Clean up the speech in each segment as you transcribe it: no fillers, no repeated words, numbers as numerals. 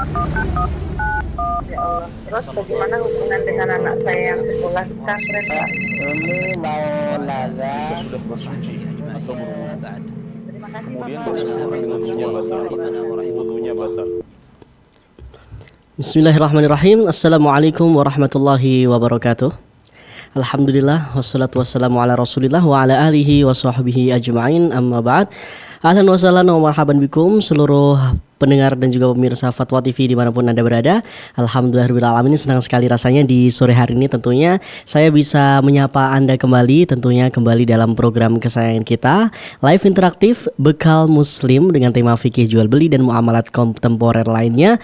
Ya Allah. Terus bagaimana hubungan dengan anak saya yang sekolah di pesantren, Pak? Ini mau nanya. Kita sudah bersuci atau berwudu. Terima kasih, Kemudian Bapak. bersihkan dengan wudunya batal. Wudunya batal. Bismillahirrahmanirrahim. Assalamualaikum warahmatullahi wabarakatuh. Alhamdulillah wassalatu wassalamu ala Rasulillah wa ala alihi wa sahbihi ajma'in, amma ba'd. Ahlan wa sahlan wa marhaban bikum seluruh pendengar dan juga pemirsa Fatwa TV dimanapun Anda berada. Alhamdulillahirrahmanirrahim, senang sekali rasanya di sore hari ini tentunya saya bisa menyapa Anda kembali, tentunya kembali dalam program kesayangan kita, live interaktif Bekal Muslim dengan tema fikih jual beli dan muamalat kontemporer lainnya.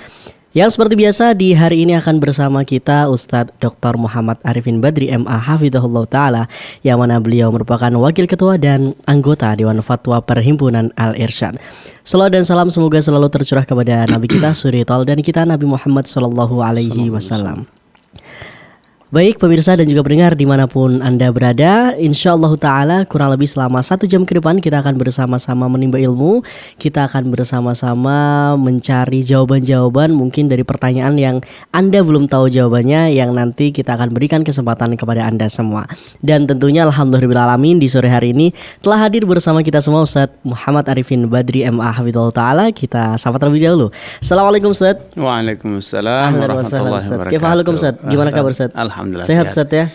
Yang seperti biasa di hari ini akan bersama kita Ustadz Dr. Muhammad Arifin Badri MA Hafidhahullah Ta'ala, yang mana beliau merupakan Wakil Ketua dan anggota Dewan Fatwa Perhimpunan Al-Irsyad. Salawat dan salam semoga selalu tercurah kepada Nabi kita suri dan kita Nabi Muhammad Sallallahu Alaihi Wasallam. Baik pemirsa dan juga pendengar dimanapun Anda berada, insyaallah ta'ala kurang lebih selama 1 jam ke depan kita akan bersama-sama menimba ilmu. Kita akan bersama-sama mencari jawaban-jawaban mungkin dari pertanyaan yang Anda belum tahu jawabannya, yang nanti kita akan berikan kesempatan kepada Anda semua. Dan tentunya alhamdulillahirrahmanirrahim di sore hari ini telah hadir bersama kita semua Ustadz Muhammad Arifin Badri MA Hafidhahullah Ta'ala. Kita sapa terlebih dahulu. Assalamualaikum Ustadz. Waalaikumsalam warahmatullahi wabarakatuh. Kifahalakum Ustadz, gimana kabar Ustadz? Alhamdulillah Sehat Ustadz ya?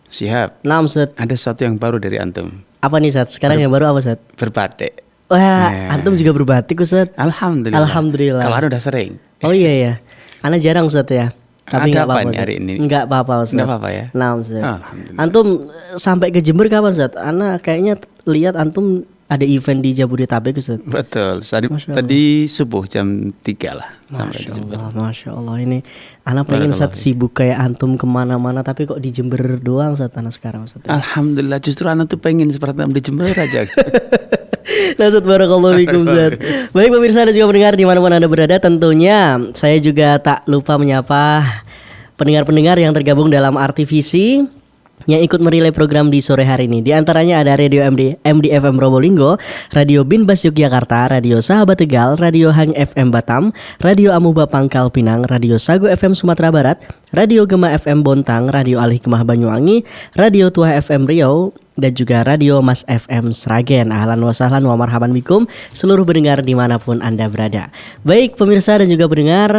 Siap. Nah Ustadz, Ada sesuatu yang baru dari antum. apa nih Ustadz? Sekarang yang baru apa Ustadz? Berbatik. Wah, antum juga berbatik Ustadz? Alhamdulillah. Alhamdulillah. Kalau anda udah sering. Oh iya ya, ana jarang Ustadz ya. Tapi Ada nggak apa apa-apa nih Ustadz. hari ini? Nggak apa-apa Ustadz. Nggak apa-apa ya? Nah Ustadz. Alhamdulillah. Antum sampai ke Jember kapan Ustadz? Ana kayaknya lihat antum ada event di Jabodetabek Ustadz. Betul. Masya Allah. Tadi subuh jam 3 lah. Sampai di Masya Jember. Allah, Masya Allah. Ini ana pengen Barakallahu Ustadz sibuk kayak antum kemana-mana, tapi kok di Jember doang Ustadz ana sekarang Ustadz. Alhamdulillah, justru anak tuh pengen seperti di Jember aja. Nah Ustadz, barakallahu fikum Ustadz. Baik pemirsa dan juga pendengar dimanapun Anda berada, tentunya saya juga tak lupa menyapa pendengar-pendengar yang tergabung dalam RTVC yang ikut merilai program di sore hari ini. Di antaranya ada Radio MDFM Probolinggo, Radio Binbas Yogyakarta, Radio Sahabat Tegal, Radio Hang FM Batam, Radio Amuba Pangkal Pinang, Radio Sago FM Sumatera Barat, Radio Gema FM Bontang, Radio Al Hikmah Banyuwangi, Radio Tua FM Riau, dan juga Radio Mas FM Sragen. Ahlan wa sahlan wa marhaban bikum seluruh pendengar dimanapun Anda berada. Baik pemirsa dan juga pendengar,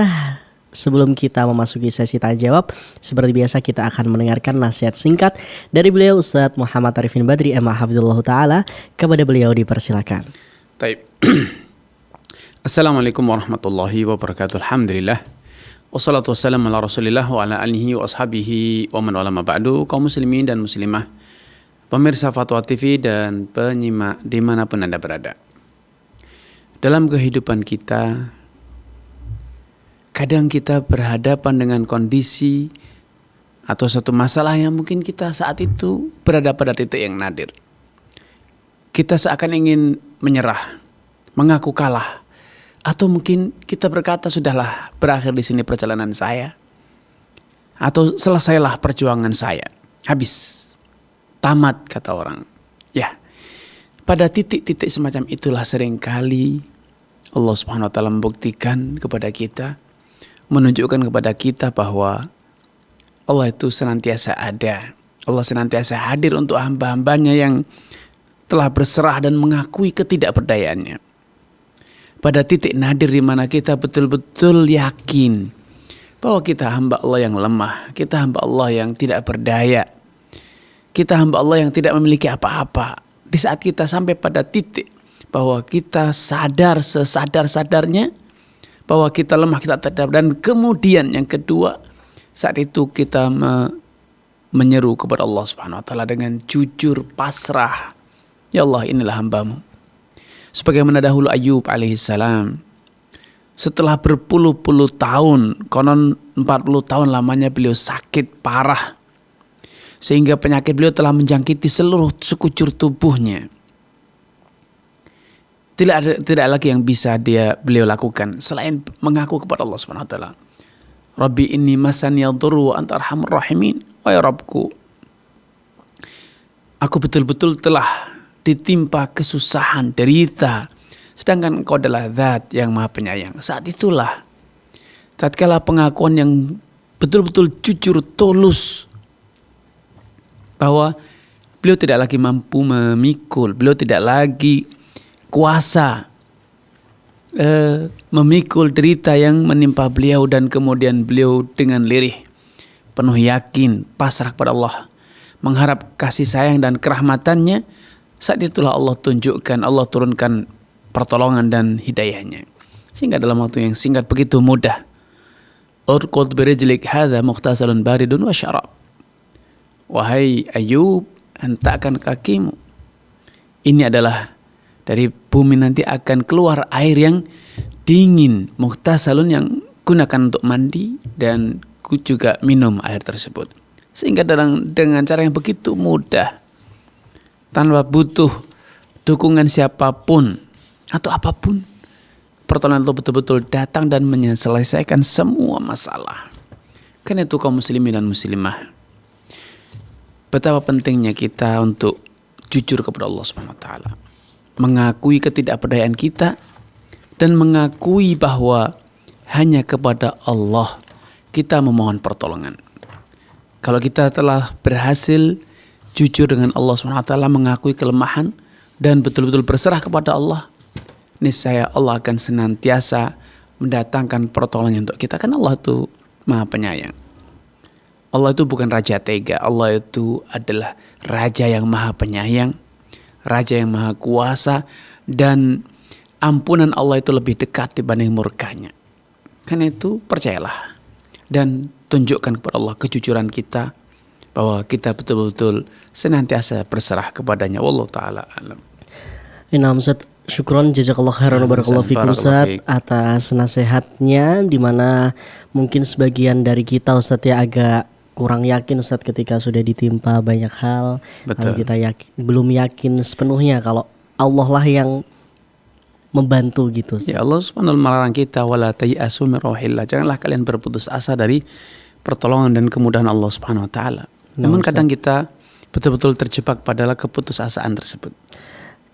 sebelum kita memasuki sesi tanya jawab, seperti biasa kita akan mendengarkan nasihat singkat dari beliau Ustadz Muhammad Arifin Badri MA Hafidhullah Ta'ala. Kepada beliau dipersilakan. Baik. Assalamualaikum warahmatullahi wabarakatuh. Alhamdulillah. Wassalatu wassalamu ala Rasulillah wa ala alihi wa ashabihi wa man wala ma ba'du. Kaum muslimin dan muslimah, pemirsa Fatwa TV dan penyimak dimanapun Anda berada. Dalam kehidupan kita, kadang kita berhadapan dengan kondisi atau suatu masalah yang mungkin kita saat itu berada pada titik yang nadir. Kita seakan ingin menyerah, mengaku kalah, atau mungkin kita berkata sudahlah, berakhir di sini perjalanan saya, atau selesailah perjuangan saya, habis, tamat kata orang. Ya, pada titik-titik semacam itulah seringkali Allah Subhanahu Wa Taala membuktikan kepada kita, menunjukkan kepada kita bahwa Allah itu senantiasa ada. Allah senantiasa hadir untuk hamba-hambanya yang telah berserah dan mengakui ketidakberdayaannya. Pada titik nadir di mana kita betul-betul yakin bahwa kita hamba Allah yang lemah, kita hamba Allah yang tidak berdaya, kita hamba Allah yang tidak memiliki apa-apa. Di saat kita sampai pada titik bahwa kita sadar sesadar-sadarnya bahwa kita lemah, kita tidak, dan kemudian yang kedua, saat itu kita menyeru kepada Allah Subhanahu Wa Taala dengan jujur pasrah. Ya Allah, inilah hambamu. Sebagaimana dahulu Ayub alaihissalam, setelah berpuluh-puluh tahun, konon 40 tahun lamanya beliau sakit parah, sehingga penyakit beliau telah menjangkiti seluruh sekujur tubuhnya. Tidak lagi yang bisa beliau lakukan selain mengaku kepada Allah Subhanahu Wa Taala. Rabbi inni masani yadurru wa anta arhamur rahimin. Wahai Rabbku, aku betul-betul telah ditimpa kesusahan, derita, sedangkan Engkau adalah Zat yang Maha Penyayang. Saat itulah tatkala pengakuan yang betul-betul jujur, tulus, bahwa beliau tidak lagi mampu memikul, beliau tidak lagi kuasa memikul derita yang menimpa beliau, dan kemudian beliau dengan lirih, penuh yakin, pasrah kepada Allah, mengharap kasih sayang dan kerahmatannya. Saat itulah Allah tunjukkan, Allah turunkan pertolongan dan hidayahnya, sehingga dalam waktu yang singkat begitu mudah. Urqud birijlik hadza mukhtasalun baridun wa syarab. Wahai Ayub, hentakkan kakimu. Ini adalah dari bumi nanti akan keluar air yang dingin, mukhtasalun, yang gunakan untuk mandi dan juga minum air tersebut. Sehingga dengan cara yang begitu mudah, tanpa butuh dukungan siapapun atau apapun, pertolongan itu betul-betul datang dan menyelesaikan semua masalah. Karena itu kaum muslimin dan muslimah, betapa pentingnya kita untuk jujur kepada Allah SWT, mengakui ketidakberdayaan kita dan mengakui bahwa hanya kepada Allah kita memohon pertolongan. Kalau kita telah berhasil jujur dengan Allah SWT, mengakui kelemahan dan betul-betul berserah kepada Allah, niscaya Allah akan senantiasa mendatangkan pertolongan untuk kita. Kan Allah itu Maha Penyayang. Allah itu bukan raja tega. Allah itu adalah raja yang Maha Penyayang, raja yang Maha Kuasa, dan ampunan Allah itu lebih dekat dibanding murkanya. Karena itu percayalah dan tunjukkan kepada Allah kejujuran kita, bahwa kita betul-betul senantiasa berserah kepadanya. Wallahu ta'ala alam. Inam Ustaz, syukron jazakallah khairan wa barakallahu fikum Ustaz atas nasihatnya, dimana mungkin sebagian dari kita Ustaz ya agak kurang yakin Ustaz ketika sudah ditimpa banyak hal. Lalu kita belum yakin sepenuhnya kalau Allah lah yang membantu gitu Ustaz. Ya, Allah Subhanahu melarang kita, wala tayasu min rauhillah, janganlah kalian berputus asa dari pertolongan dan kemudahan Allah Subhanahu wa taala. Namun kadang kita betul-betul terjebak pada keputusasaan tersebut.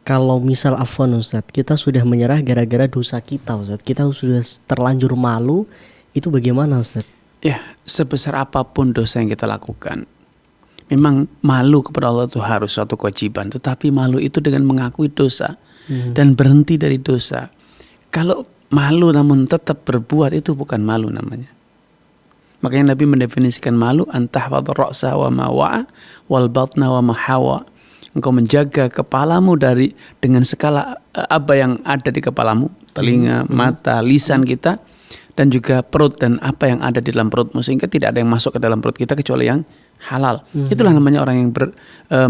Kalau misal afwan Ustaz, kita sudah menyerah gara-gara dosa kita Ustaz, kita sudah terlanjur malu, itu bagaimana Ustaz? Ya, sebesar apapun dosa yang kita lakukan, memang malu kepada Allah itu harus suatu kewajiban. Tetapi malu itu dengan mengakui dosa dan berhenti dari dosa. Kalau malu namun tetap berbuat, itu bukan malu namanya. Makanya Nabi mendefinisikan malu, antahfadz ra'sa wa ma wa'a wal batna wa ma hawa. Engkau menjaga kepalamu dengan segala apa yang ada di kepalamu, telinga, mata, lisan kita, dan juga perut dan apa yang ada di dalam perutmu, sehingga tidak ada yang masuk ke dalam perut kita kecuali yang halal. Itulah namanya orang yang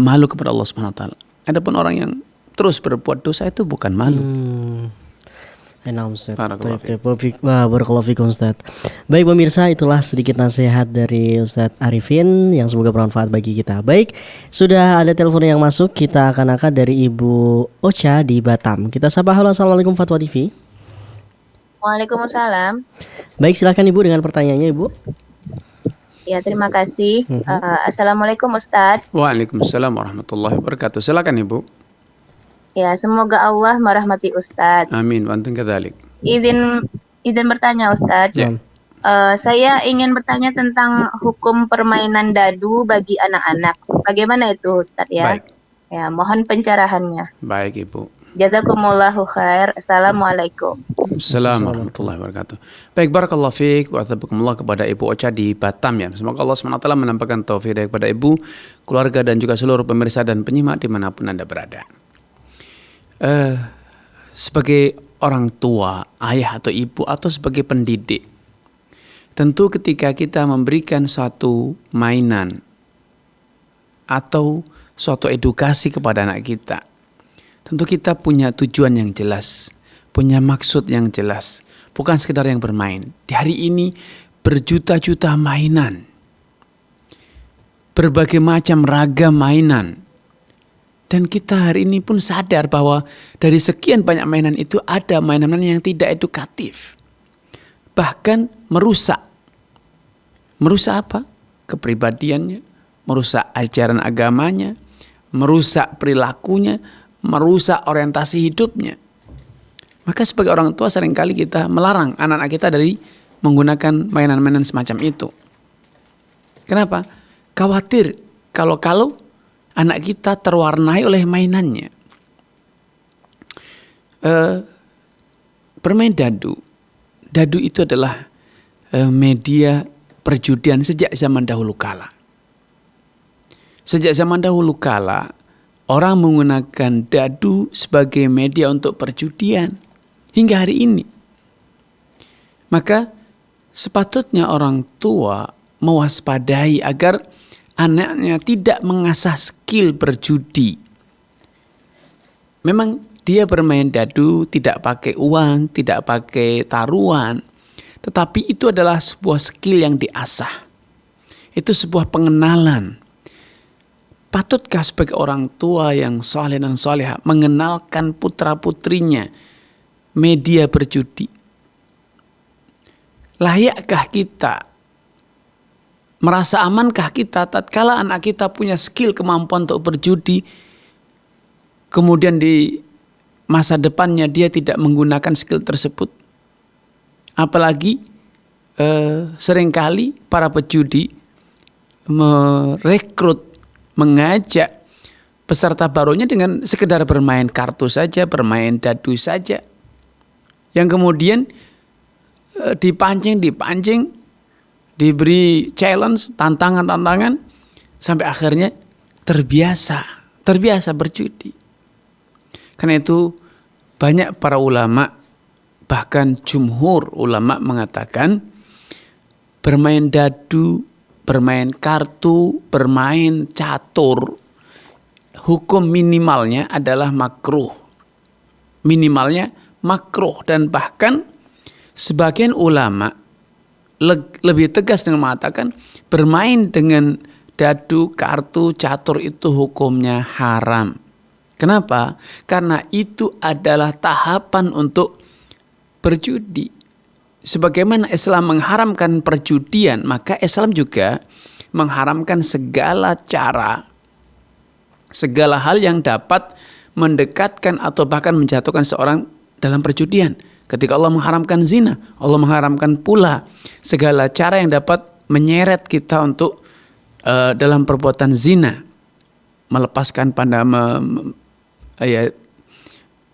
malu kepada Allah Subhanahu wa taala. Adapun orang yang terus berbuat dosa, itu bukan malu. Barakallahu fikum Ustaz. Baik pemirsa, itulah sedikit nasihat dari Ustaz Arifin yang semoga bermanfaat bagi kita. Baik, sudah ada telepon yang masuk, kita akan angkat dari Ibu Ocha di Batam. Kita sapa. Halo, assalamualaikum Fatwa TV. Waalaikumsalam. Baik, silakan Ibu dengan pertanyaannya Ibu. Ya, terima kasih. Assalamualaikum Ustadz. Waalaikumsalam warahmatullahi wabarakatuh. Silakan Ibu. Ya, semoga Allah merahmati Ustadz. Amin. Wa antum kadzalik. Izin bertanya Ustadz. Ya. Saya ingin bertanya tentang hukum permainan dadu bagi anak-anak. Bagaimana itu Ustadz ya? Baik. Ya, mohon pencerahannya. Baik Ibu. Jazakumullahu khair. Assalamualaikum. Assalamualaikum warahmatullahi wabarakatuh. Baik, barakallahu fiik wa athabakumullah kepada Ibu Ocha di Batam ya. Semoga Allah SWT menampakkan taufik kepada Ibu, keluarga dan juga seluruh pemirsa dan penyimak dimanapun Anda berada. Sebagai orang tua, ayah atau ibu, atau sebagai pendidik, tentu ketika kita memberikan suatu mainan atau suatu edukasi kepada anak kita, tentu kita punya tujuan yang jelas, punya maksud yang jelas, bukan sekedar yang bermain. Di hari ini berjuta-juta mainan, berbagai macam ragam mainan. Dan kita hari ini pun sadar bahwa dari sekian banyak mainan itu ada mainan-mainan yang tidak edukatif. Bahkan merusak. Merusak apa? Kepribadiannya, merusak ajaran agamanya, merusak perilakunya, merusak orientasi hidupnya. Maka sebagai orang tua seringkali kita melarang anak-anak kita dari menggunakan mainan-mainan semacam itu. Kenapa? Khawatir kalau anak kita terwarnai oleh mainannya. Bermain dadu. Dadu itu adalah media perjudian sejak zaman dahulu kala. Sejak zaman dahulu kala, orang menggunakan dadu sebagai media untuk perjudian hingga hari ini. Maka sepatutnya orang tua mewaspadai agar anaknya tidak mengasah skill berjudi. Memang dia bermain dadu tidak pakai uang, tidak pakai taruhan, tetapi itu adalah sebuah skill yang diasah. Itu sebuah pengenalan. Patutkah sebagai orang tua yang saleh dan salehah mengenalkan putra-putrinya media berjudi? Layakkah kita? Merasa amankah kita tatkala anak kita punya skill kemampuan untuk berjudi, kemudian di masa depannya dia tidak menggunakan skill tersebut? Apalagi seringkali para pejudi merekrut, mengajak peserta barunya dengan sekedar bermain kartu saja, bermain dadu saja. Yang kemudian dipancing, diberi challenge, tantangan, sampai akhirnya terbiasa berjudi. Karena itu banyak para ulama, bahkan jumhur ulama mengatakan bermain dadu, bermain kartu, bermain catur, hukum minimalnya adalah makruh. Minimalnya makruh, dan bahkan sebagian ulama lebih tegas dengan mengatakan bermain dengan dadu, kartu, catur itu hukumnya haram. Kenapa? Karena itu adalah tahapan untuk berjudi. Sebagaimana Islam mengharamkan perjudian, maka Islam juga mengharamkan segala cara, segala hal yang dapat mendekatkan atau bahkan menjatuhkan seorang dalam perjudian. Ketika Allah mengharamkan zina, Allah mengharamkan pula segala cara yang dapat menyeret kita untuk dalam perbuatan zina, melepaskan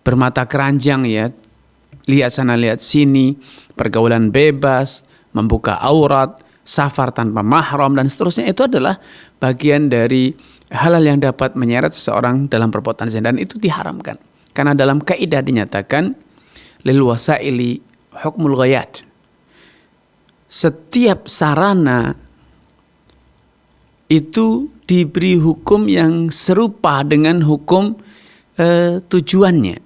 bermata keranjang, ya, lihat sana lihat sini, pergaulan bebas, membuka aurat, safar tanpa mahram, dan seterusnya. Itu adalah bagian dari hal-hal yang dapat menyeret seseorang dalam perbuatan zina, dan itu diharamkan. Karena dalam kaidah dinyatakan lil wasaili hukmul ghayat. Setiap sarana itu diberi hukum yang serupa dengan hukum tujuannya.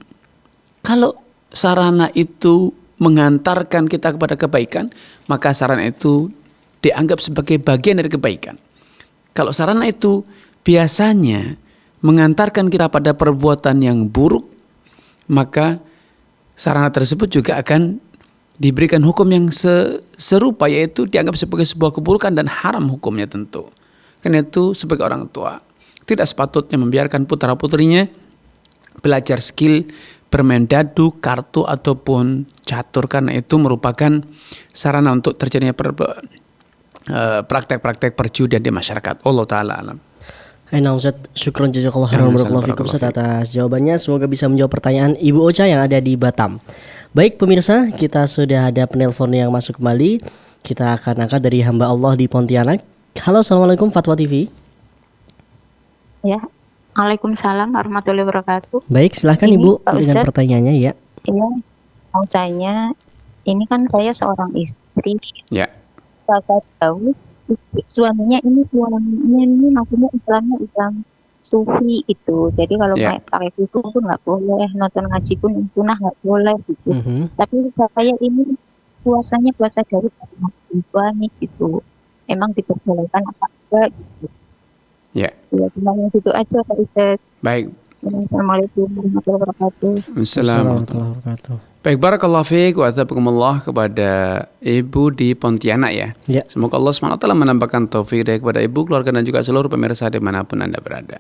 Kalau sarana itu mengantarkan kita kepada kebaikan, maka sarana itu dianggap sebagai bagian dari kebaikan. Kalau sarana itu biasanya mengantarkan kita pada perbuatan yang buruk, maka sarana tersebut juga akan diberikan hukum yang serupa, yaitu dianggap sebagai sebuah keburukan dan haram hukumnya tentu. Karena itu sebagai orang tua tidak sepatutnya membiarkan putra-putrinya belajar skill bermain dadu, kartu ataupun catur, karena itu merupakan sarana untuk terjadinya praktek-praktek perjudian di masyarakat. Allah taala alam. Nah Ustaz, syukron jazakallahu khairan barakallahu fikum Ustaz atas jawabannya. Semoga bisa menjawab pertanyaan Ibu Ocha yang ada di Batam. Baik pemirsa, kita sudah ada penelpon yang masuk kembali. Kita akan angkat dari hamba Allah di Pontianak. Halo, assalamualaikum Fatwa TV. Ya, Waalaikumsalam warahmatullahi wabarakatuh. Baik, silahkan Ini, Ibu Pak dengan Ustadz. pertanyaannya ya. Iya, mau tanya, ini kan saya seorang istri, Ya, saya tahu suaminya ini maksudnya Islam sufi itu. Jadi kalau Ya. pakai sufi pun nggak boleh, nonton ngaji pun sunnah nggak boleh gitu. Tapi saya ini puasanya puasa dari mahasiswa nih gitu. Emang diperbolehkan apa enggak gitu. ya. Ya, cuma yang gitu aja Pak Ustadz. Baik. Assalamualaikum warahmatullahi wabarakatuh. Assalamualaikum. Baik, barakallahu fiik wa azabakumullah kepada Ibu di Pontianak ya. Ya. Semoga Allah SWT menambahkan taufik dari kepada Ibu, keluarga dan juga seluruh pemirsa dimanapun Anda berada.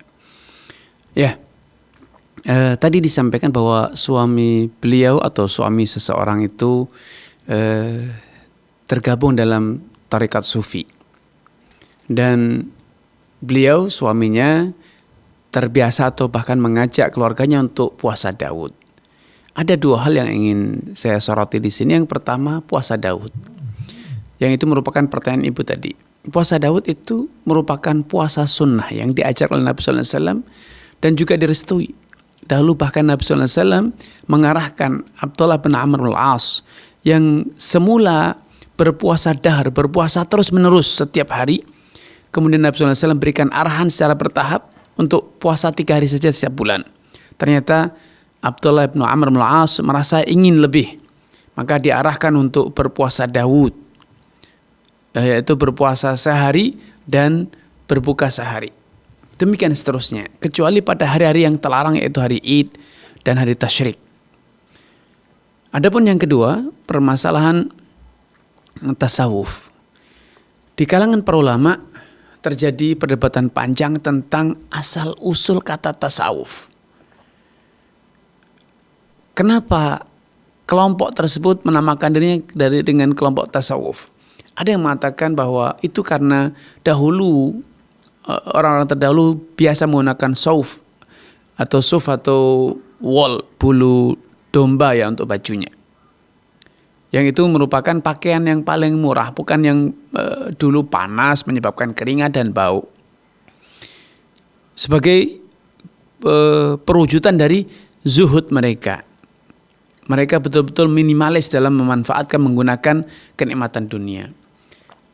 Ya, tadi disampaikan bahwa suami beliau atau suami seseorang itu tergabung dalam tarekat sufi. Dan beliau suaminya terbiasa atau bahkan mengajak keluarganya untuk puasa Daud. Ada dua hal yang ingin saya soroti di sini. Yang pertama, puasa Daud. Yang itu merupakan pertanyaan ibu tadi. Puasa Daud itu merupakan puasa sunnah yang diajar oleh Nabi sallallahu alaihi wasallam dan juga direstui. Dahulu bahkan Nabi sallallahu alaihi wasallam mengarahkan Abdullah bin Amr al-As yang semula berpuasa dahar, berpuasa terus-menerus setiap hari. Kemudian Nabi sallallahu alaihi wasallam berikan arahan secara bertahap untuk puasa 3 hari saja setiap bulan. Ternyata Abdullah bin Amr al-As merasa ingin lebih. Maka diarahkan untuk berpuasa Daud, yaitu berpuasa sehari dan berbuka sehari. Demikian seterusnya, kecuali pada hari-hari yang terlarang, yaitu hari Id dan hari Tasyrik. Adapun yang kedua, permasalahan tasawuf. Di kalangan para ulama terjadi perdebatan panjang tentang asal usul kata tasawuf. Kenapa kelompok tersebut menamakan dirinya dengan kelompok tasawuf? Ada yang mengatakan bahwa itu karena dahulu orang-orang terdahulu biasa menggunakan suf atau wol, bulu domba ya untuk bajunya. Yang itu merupakan pakaian yang paling murah, bukan yang dulu panas menyebabkan keringat dan bau. Sebagai perwujudan dari zuhud mereka. Mereka betul-betul minimalis dalam memanfaatkan menggunakan kenikmatan dunia.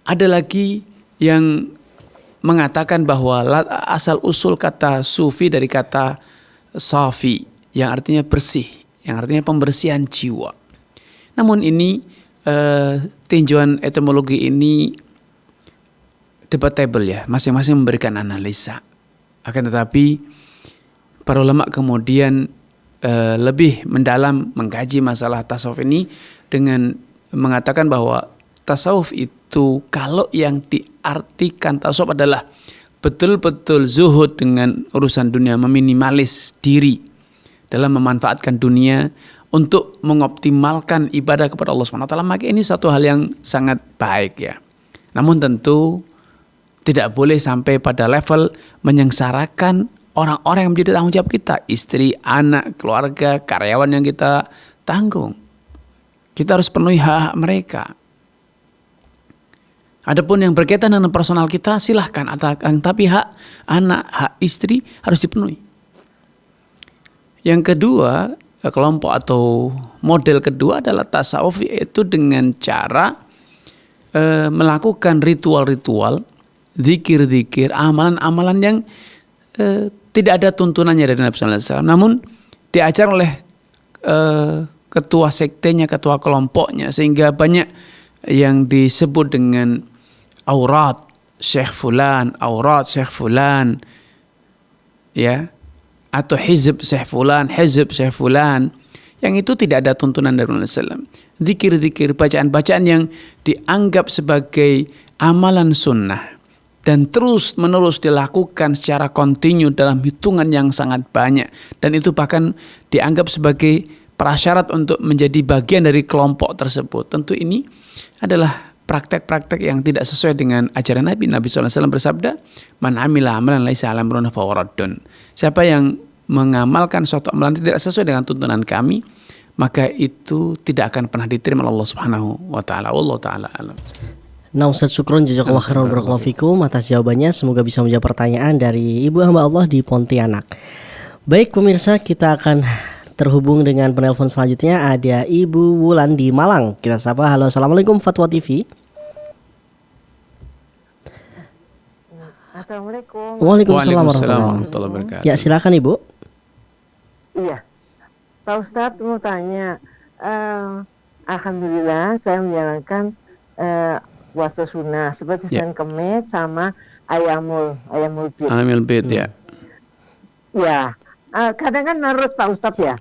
Ada lagi yang mengatakan bahwa asal usul kata sufi dari kata safi yang artinya bersih, yang artinya pembersihan jiwa. Namun ini tinjauan etimologi ini debatable ya, masing-masing memberikan analisa. Akan tetapi para ulama kemudian lebih mendalam mengkaji masalah tasawuf ini dengan mengatakan bahwa tasawuf itu kalau yang diartikan tasawuf adalah betul-betul zuhud dengan urusan dunia, meminimalis diri dalam memanfaatkan dunia untuk mengoptimalkan ibadah kepada Allah SWT, maka ini satu hal yang sangat baik ya. Namun tentu tidak boleh sampai pada level menyengsarakan orang-orang yang menjadi tanggung jawab kita, istri, anak, keluarga, karyawan yang kita tanggung. Kita harus penuhi hak-hak mereka. Adapun yang berkaitan dengan personal kita silahkan, tapi hak anak, hak istri harus dipenuhi. Yang kedua, kelompok atau model kedua adalah tasawuf, yaitu dengan cara melakukan ritual-ritual, zikir-zikir, amalan-amalan yang tidak ada tuntunannya dari Nabi sallallahu alaihi wasallam, namun diajar oleh ketua sektenya, ketua kelompoknya, sehingga banyak yang disebut dengan aurat Syekh Fulan, ya, atau hizb Syekh Fulan, yang itu tidak ada tuntunan dari Nabi sallallahu alaihi wasallam. Zikir-zikir, bacaan-bacaan yang dianggap sebagai amalan sunnah dan terus-menerus dilakukan secara kontinu dalam hitungan yang sangat banyak, dan itu bahkan dianggap sebagai prasyarat untuk menjadi bagian dari kelompok tersebut. Tentu ini adalah praktek-praktek yang tidak sesuai dengan ajaran Nabi. Nabi SAW bersabda, "Man amila amalan laisa ala amrina fahuwa raddun." Siapa yang mengamalkan suatu amalan tidak sesuai dengan tuntunan kami, maka itu tidak akan pernah diterima oleh Allah Subhanahu wa taala. Wallahu taala alam. Nah, Ustaz, syukron jazakallahu khairan barakallahu fikum atas jawabannya. Semoga bisa menjawab pertanyaan dari Ibu hamba Allah di Pontianak. Baik pemirsa, kita akan terhubung dengan penelpon selanjutnya. Ada Ibu Wulan di Malang. Kita sapa. Halo, assalamualaikum Fatwa TV. Assalamualaikum. Waalaikumsalam warahmatullahi wabarakatuh. Ya, silakan Ibu. Iya, Pak Ustadz mau tanya. Alhamdulillah saya menjalankan puasa sunnah seperti Senin Kemis sama Ayamul Bid. Ya. Ya, kadang kan harus Pak Ustadz ya.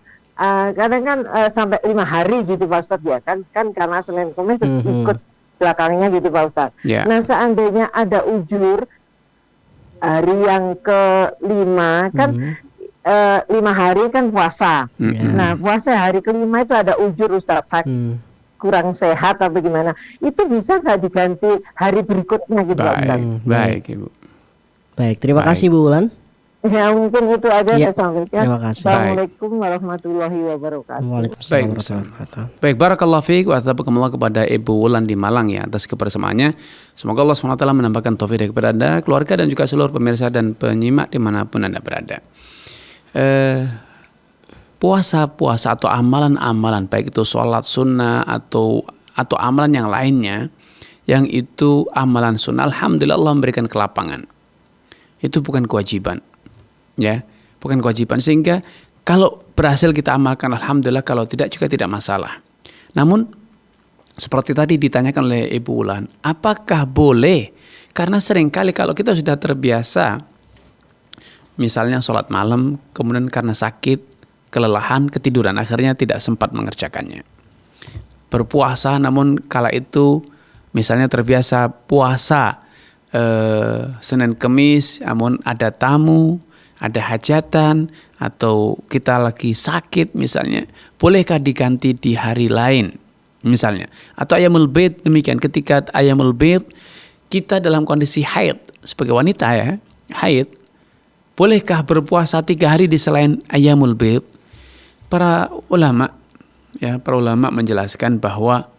Kadang kan sampai 5 hari gitu Pak Ustadz ya. Kan karena Senin Kemis terus ikut belakangnya gitu Pak Ustadz. Yeah. Nah, seandainya ada ujur hari yang ke-5 kan 5 hari kan puasa. Nah, puasa hari ke-5 itu ada ujur Ustadz. kurang sehat atau gimana, itu bisa nggak diganti hari berikutnya gitu Pak Ustadz? Baik Ibu. Baik, terima Baik. kasih Bu Wulan. Ya mungkin itu aja Ya, saya sampaikan. terima kasih. Assalamualaikum warahmatullahi wabarakatuh. Waalaikumsalam Baik, warahmatullahi wabarakatuh. Baik, barakallahu fiik wa tabaarakallah kepada Ibu Wulan di Malang ya atas kebersamaannya. Semoga Allah SWT menambahkan taufik kepada Anda, keluarga dan juga seluruh pemirsa dan penyimak dimanapun Anda berada. Puasa-puasa atau amalan-amalan baik itu sholat sunnah atau amalan yang lainnya yang itu amalan sunnah, alhamdulillah Allah memberikan kelapangan. Itu bukan kewajiban. Ya, bukan kewajiban, sehingga kalau berhasil kita amalkan alhamdulillah, kalau tidak juga tidak masalah. Namun seperti tadi ditanyakan oleh Ibu Wulan, apakah boleh? Karena seringkali kalau kita sudah terbiasa misalnya sholat malam, kemudian karena sakit, kelelahan, ketiduran, akhirnya tidak sempat mengerjakannya. Berpuasa namun kala itu misalnya terbiasa puasa Senin Kemis, namun ada tamu, ada hajatan, atau kita lagi sakit misalnya, bolehkah diganti di hari lain misalnya? Atau Ayyamul Bid demikian, ketika Ayyamul Bid kita dalam kondisi haid sebagai wanita ya, haid, bolehkah berpuasa 3 hari di selain Ayyamul Bid? Para ulama menjelaskan bahwa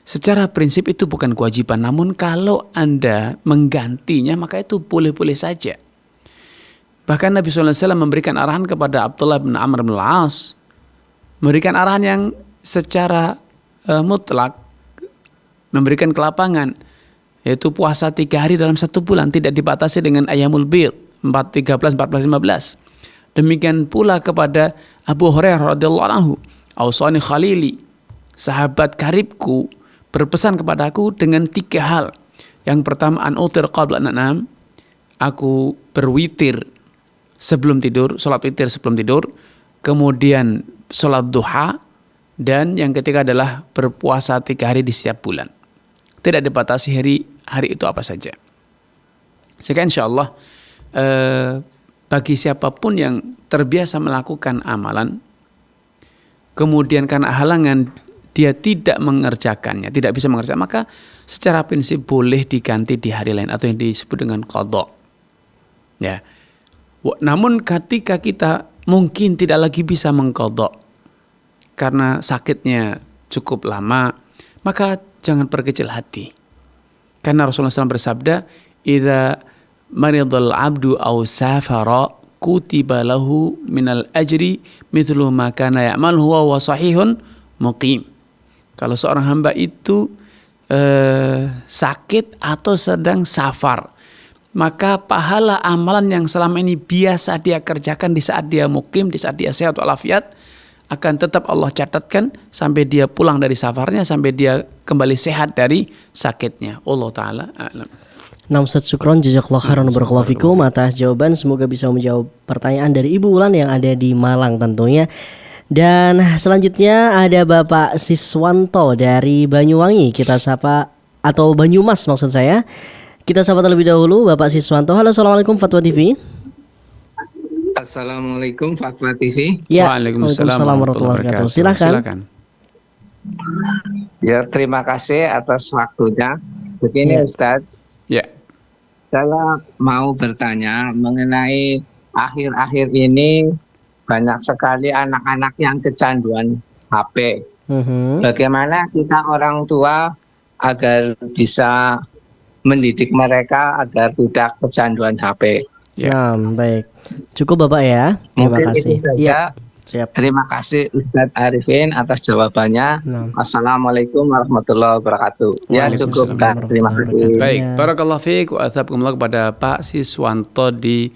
secara prinsip itu bukan kewajiban, namun kalau Anda menggantinya maka itu boleh-boleh saja. Bahkan Nabi SAW memberikan arahan kepada Abdullah bin Amr bin Al-As, memberikan arahan yang secara mutlak, memberikan kelapangan, yaitu puasa 3 hari dalam 1 bulan, tidak dibatasi dengan Ayyamul Bid 13, 14, 15. Demikian pula kepada Abu Hurairah radhiyallahu anhu, Ausani Khalili, sahabat karibku, berpesan kepadaku dengan 3 hal. Yang pertama, an utir qabla an anam, aku berwitir sebelum tidur, sholat witir sebelum tidur, kemudian sholat duha, dan yang ketiga adalah berpuasa 3 hari di setiap bulan. Tidak dibatasi hari itu apa saja. Sehingga insya Allah bagi siapapun yang terbiasa melakukan amalan, kemudian karena halangan dia tidak mengerjakannya, tidak bisa mengerjakan, maka secara prinsip boleh diganti di hari lain atau yang disebut dengan qadha. Ya. Namun ketika kita mungkin tidak lagi bisa mengqadha karena sakitnya cukup lama, maka jangan berkecil hati. Karena Rasulullah SAW bersabda, "Idza maridal abdu aw safara kutiba lahu minal ajri mithlu ma kana ya'mal huwa wa sahihun muqim." Kalau seorang hamba itu sakit atau sedang safar, maka pahala amalan yang selama ini biasa dia kerjakan di saat dia mukim, di saat dia sehat walafiat, akan tetap Allah catatkan sampai dia pulang dari safarnya, sampai dia kembali sehat dari sakitnya. Allah Ta'ala a'lam. Nah, Ustaz, syukron, jazakallahu khairan, barakallahu fikum atas jawaban. Semoga bisa menjawab pertanyaan dari Ibu Wulan yang ada di Malang tentunya. Dan selanjutnya ada Bapak Siswanto dari Banyuwangi. Kita sapa, atau Banyumas maksud saya. Kita sapa terlebih dahulu Bapak Siswanto. Halo, assalamualaikum Fatwa TV. Assalamualaikum Fatwa TV. Ya, Waalaikumsalam warahmatullahi wabarakatuh. Silakan. Ya, terima kasih atas waktunya. Begini Ustadz, Ya. saya mau bertanya mengenai akhir-akhir ini banyak sekali anak-anak yang kecanduan HP. Bagaimana kita orang tua agar bisa mendidik mereka agar tidak kecanduan HP? Ya, baik. Cukup Bapak ya. Terima Mungkin kasih. itu saja. Ya, siap. Terima kasih Ustadz Arifin atas jawabannya. Nah. Assalamualaikum warahmatullahi wabarakatuh. Ya cukup Kak. Terima kasih. Baik, Ya. barakallahu fiik wa athabakumullah kepada Pak Siswanto di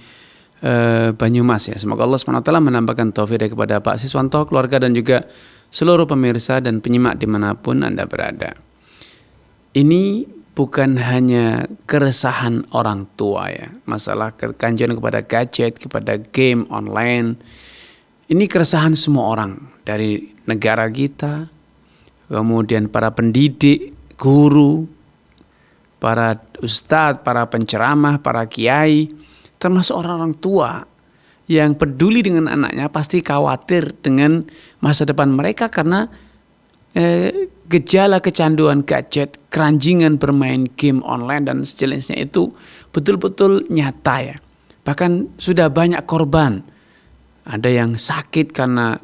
Banyumas ya. Semoga Allah SWT menambahkan taufik kepada Pak Siswanto, keluarga dan juga seluruh pemirsa dan penyimak dimanapun Anda berada. Ini bukan hanya keresahan orang tua ya, masalah kekanjuran kepada gadget, kepada game online. Ini keresahan semua orang, dari negara kita, kemudian para pendidik, guru, para ustadz, para penceramah, para kiai, termasuk orang-orang tua yang peduli dengan anaknya, pasti khawatir dengan masa depan mereka karena gejala kecanduan gadget, keranjingan bermain game online dan sejenisnya itu betul-betul nyata ya. Bahkan sudah banyak korban. Ada yang sakit karena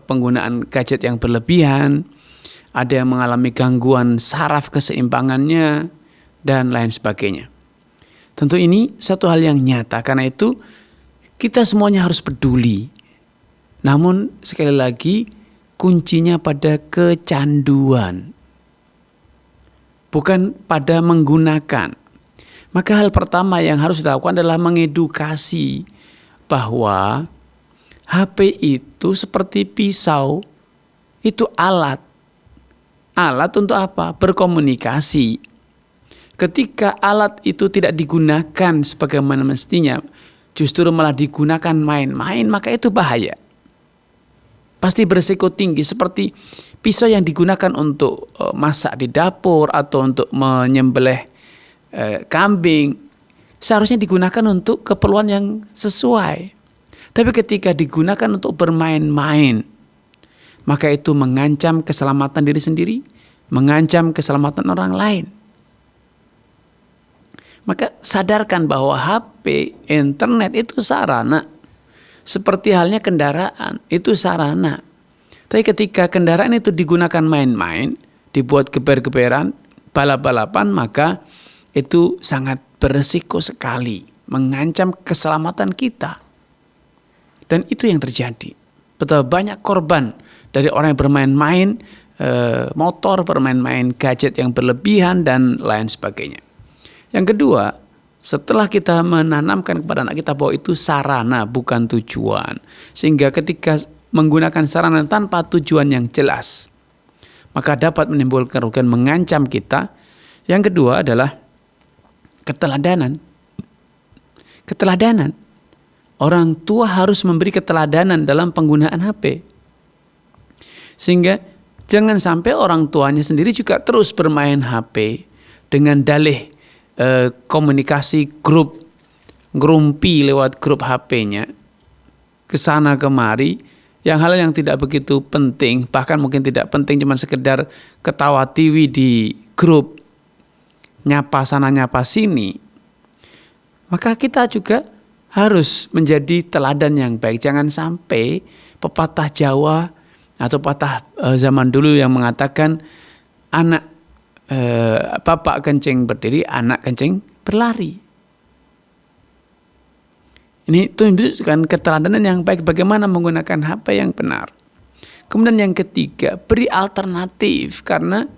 penggunaan gadget yang berlebihan, ada yang mengalami gangguan saraf keseimbangannya, dan lain sebagainya. Tentu ini satu hal yang nyata, karena itu kita semuanya harus peduli. Namun sekali lagi kuncinya pada kecanduan, bukan pada menggunakan. Maka hal pertama yang harus dilakukan adalah mengedukasi bahwa HP itu seperti pisau, itu alat. Alat untuk apa? Berkomunikasi. Ketika alat itu tidak digunakan sebagaimana mestinya, justru malah digunakan main-main, maka itu bahaya. Pasti berisiko tinggi, seperti pisau yang digunakan untuk masak di dapur atau untuk menyembelih kambing. Seharusnya digunakan untuk keperluan yang sesuai. Tapi ketika digunakan untuk bermain-main, maka itu mengancam keselamatan diri sendiri, mengancam keselamatan orang lain. Maka sadarkan bahwa HP, internet itu sarana. Seperti halnya kendaraan, itu sarana. Tapi ketika kendaraan itu digunakan main-main, dibuat geber-geberan, balap-balapan, maka itu sangat beresiko sekali, mengancam keselamatan kita. Dan itu yang terjadi. Betapa banyak korban dari orang yang bermain-main motor, bermain-main gadget yang berlebihan, dan lain sebagainya. Yang kedua, setelah kita menanamkan kepada anak kita bahwa itu sarana bukan tujuan, sehingga ketika menggunakan sarana tanpa tujuan yang jelas, maka dapat menimbulkan kerugian, mengancam kita. Yang kedua adalah keteladanan. Keteladanan. Orang tua harus memberi keteladanan dalam penggunaan HP. Sehingga jangan sampai orang tuanya sendiri juga terus bermain HP dengan dalih komunikasi grup, ngerumpi lewat grup HP-nya, kesana kemari, yang hal yang tidak begitu penting, bahkan mungkin tidak penting, cuma sekedar ketawa TV di grup, nyapa sana nyapa sini. Maka kita juga harus menjadi teladan yang baik. Jangan sampai pepatah Jawa atau pepatah zaman dulu yang mengatakan bapak kencing berdiri, anak kencing berlari. Ini tunjukkan keteladanan yang baik bagaimana menggunakan HP yang benar. Kemudian yang ketiga, beri alternatif, karena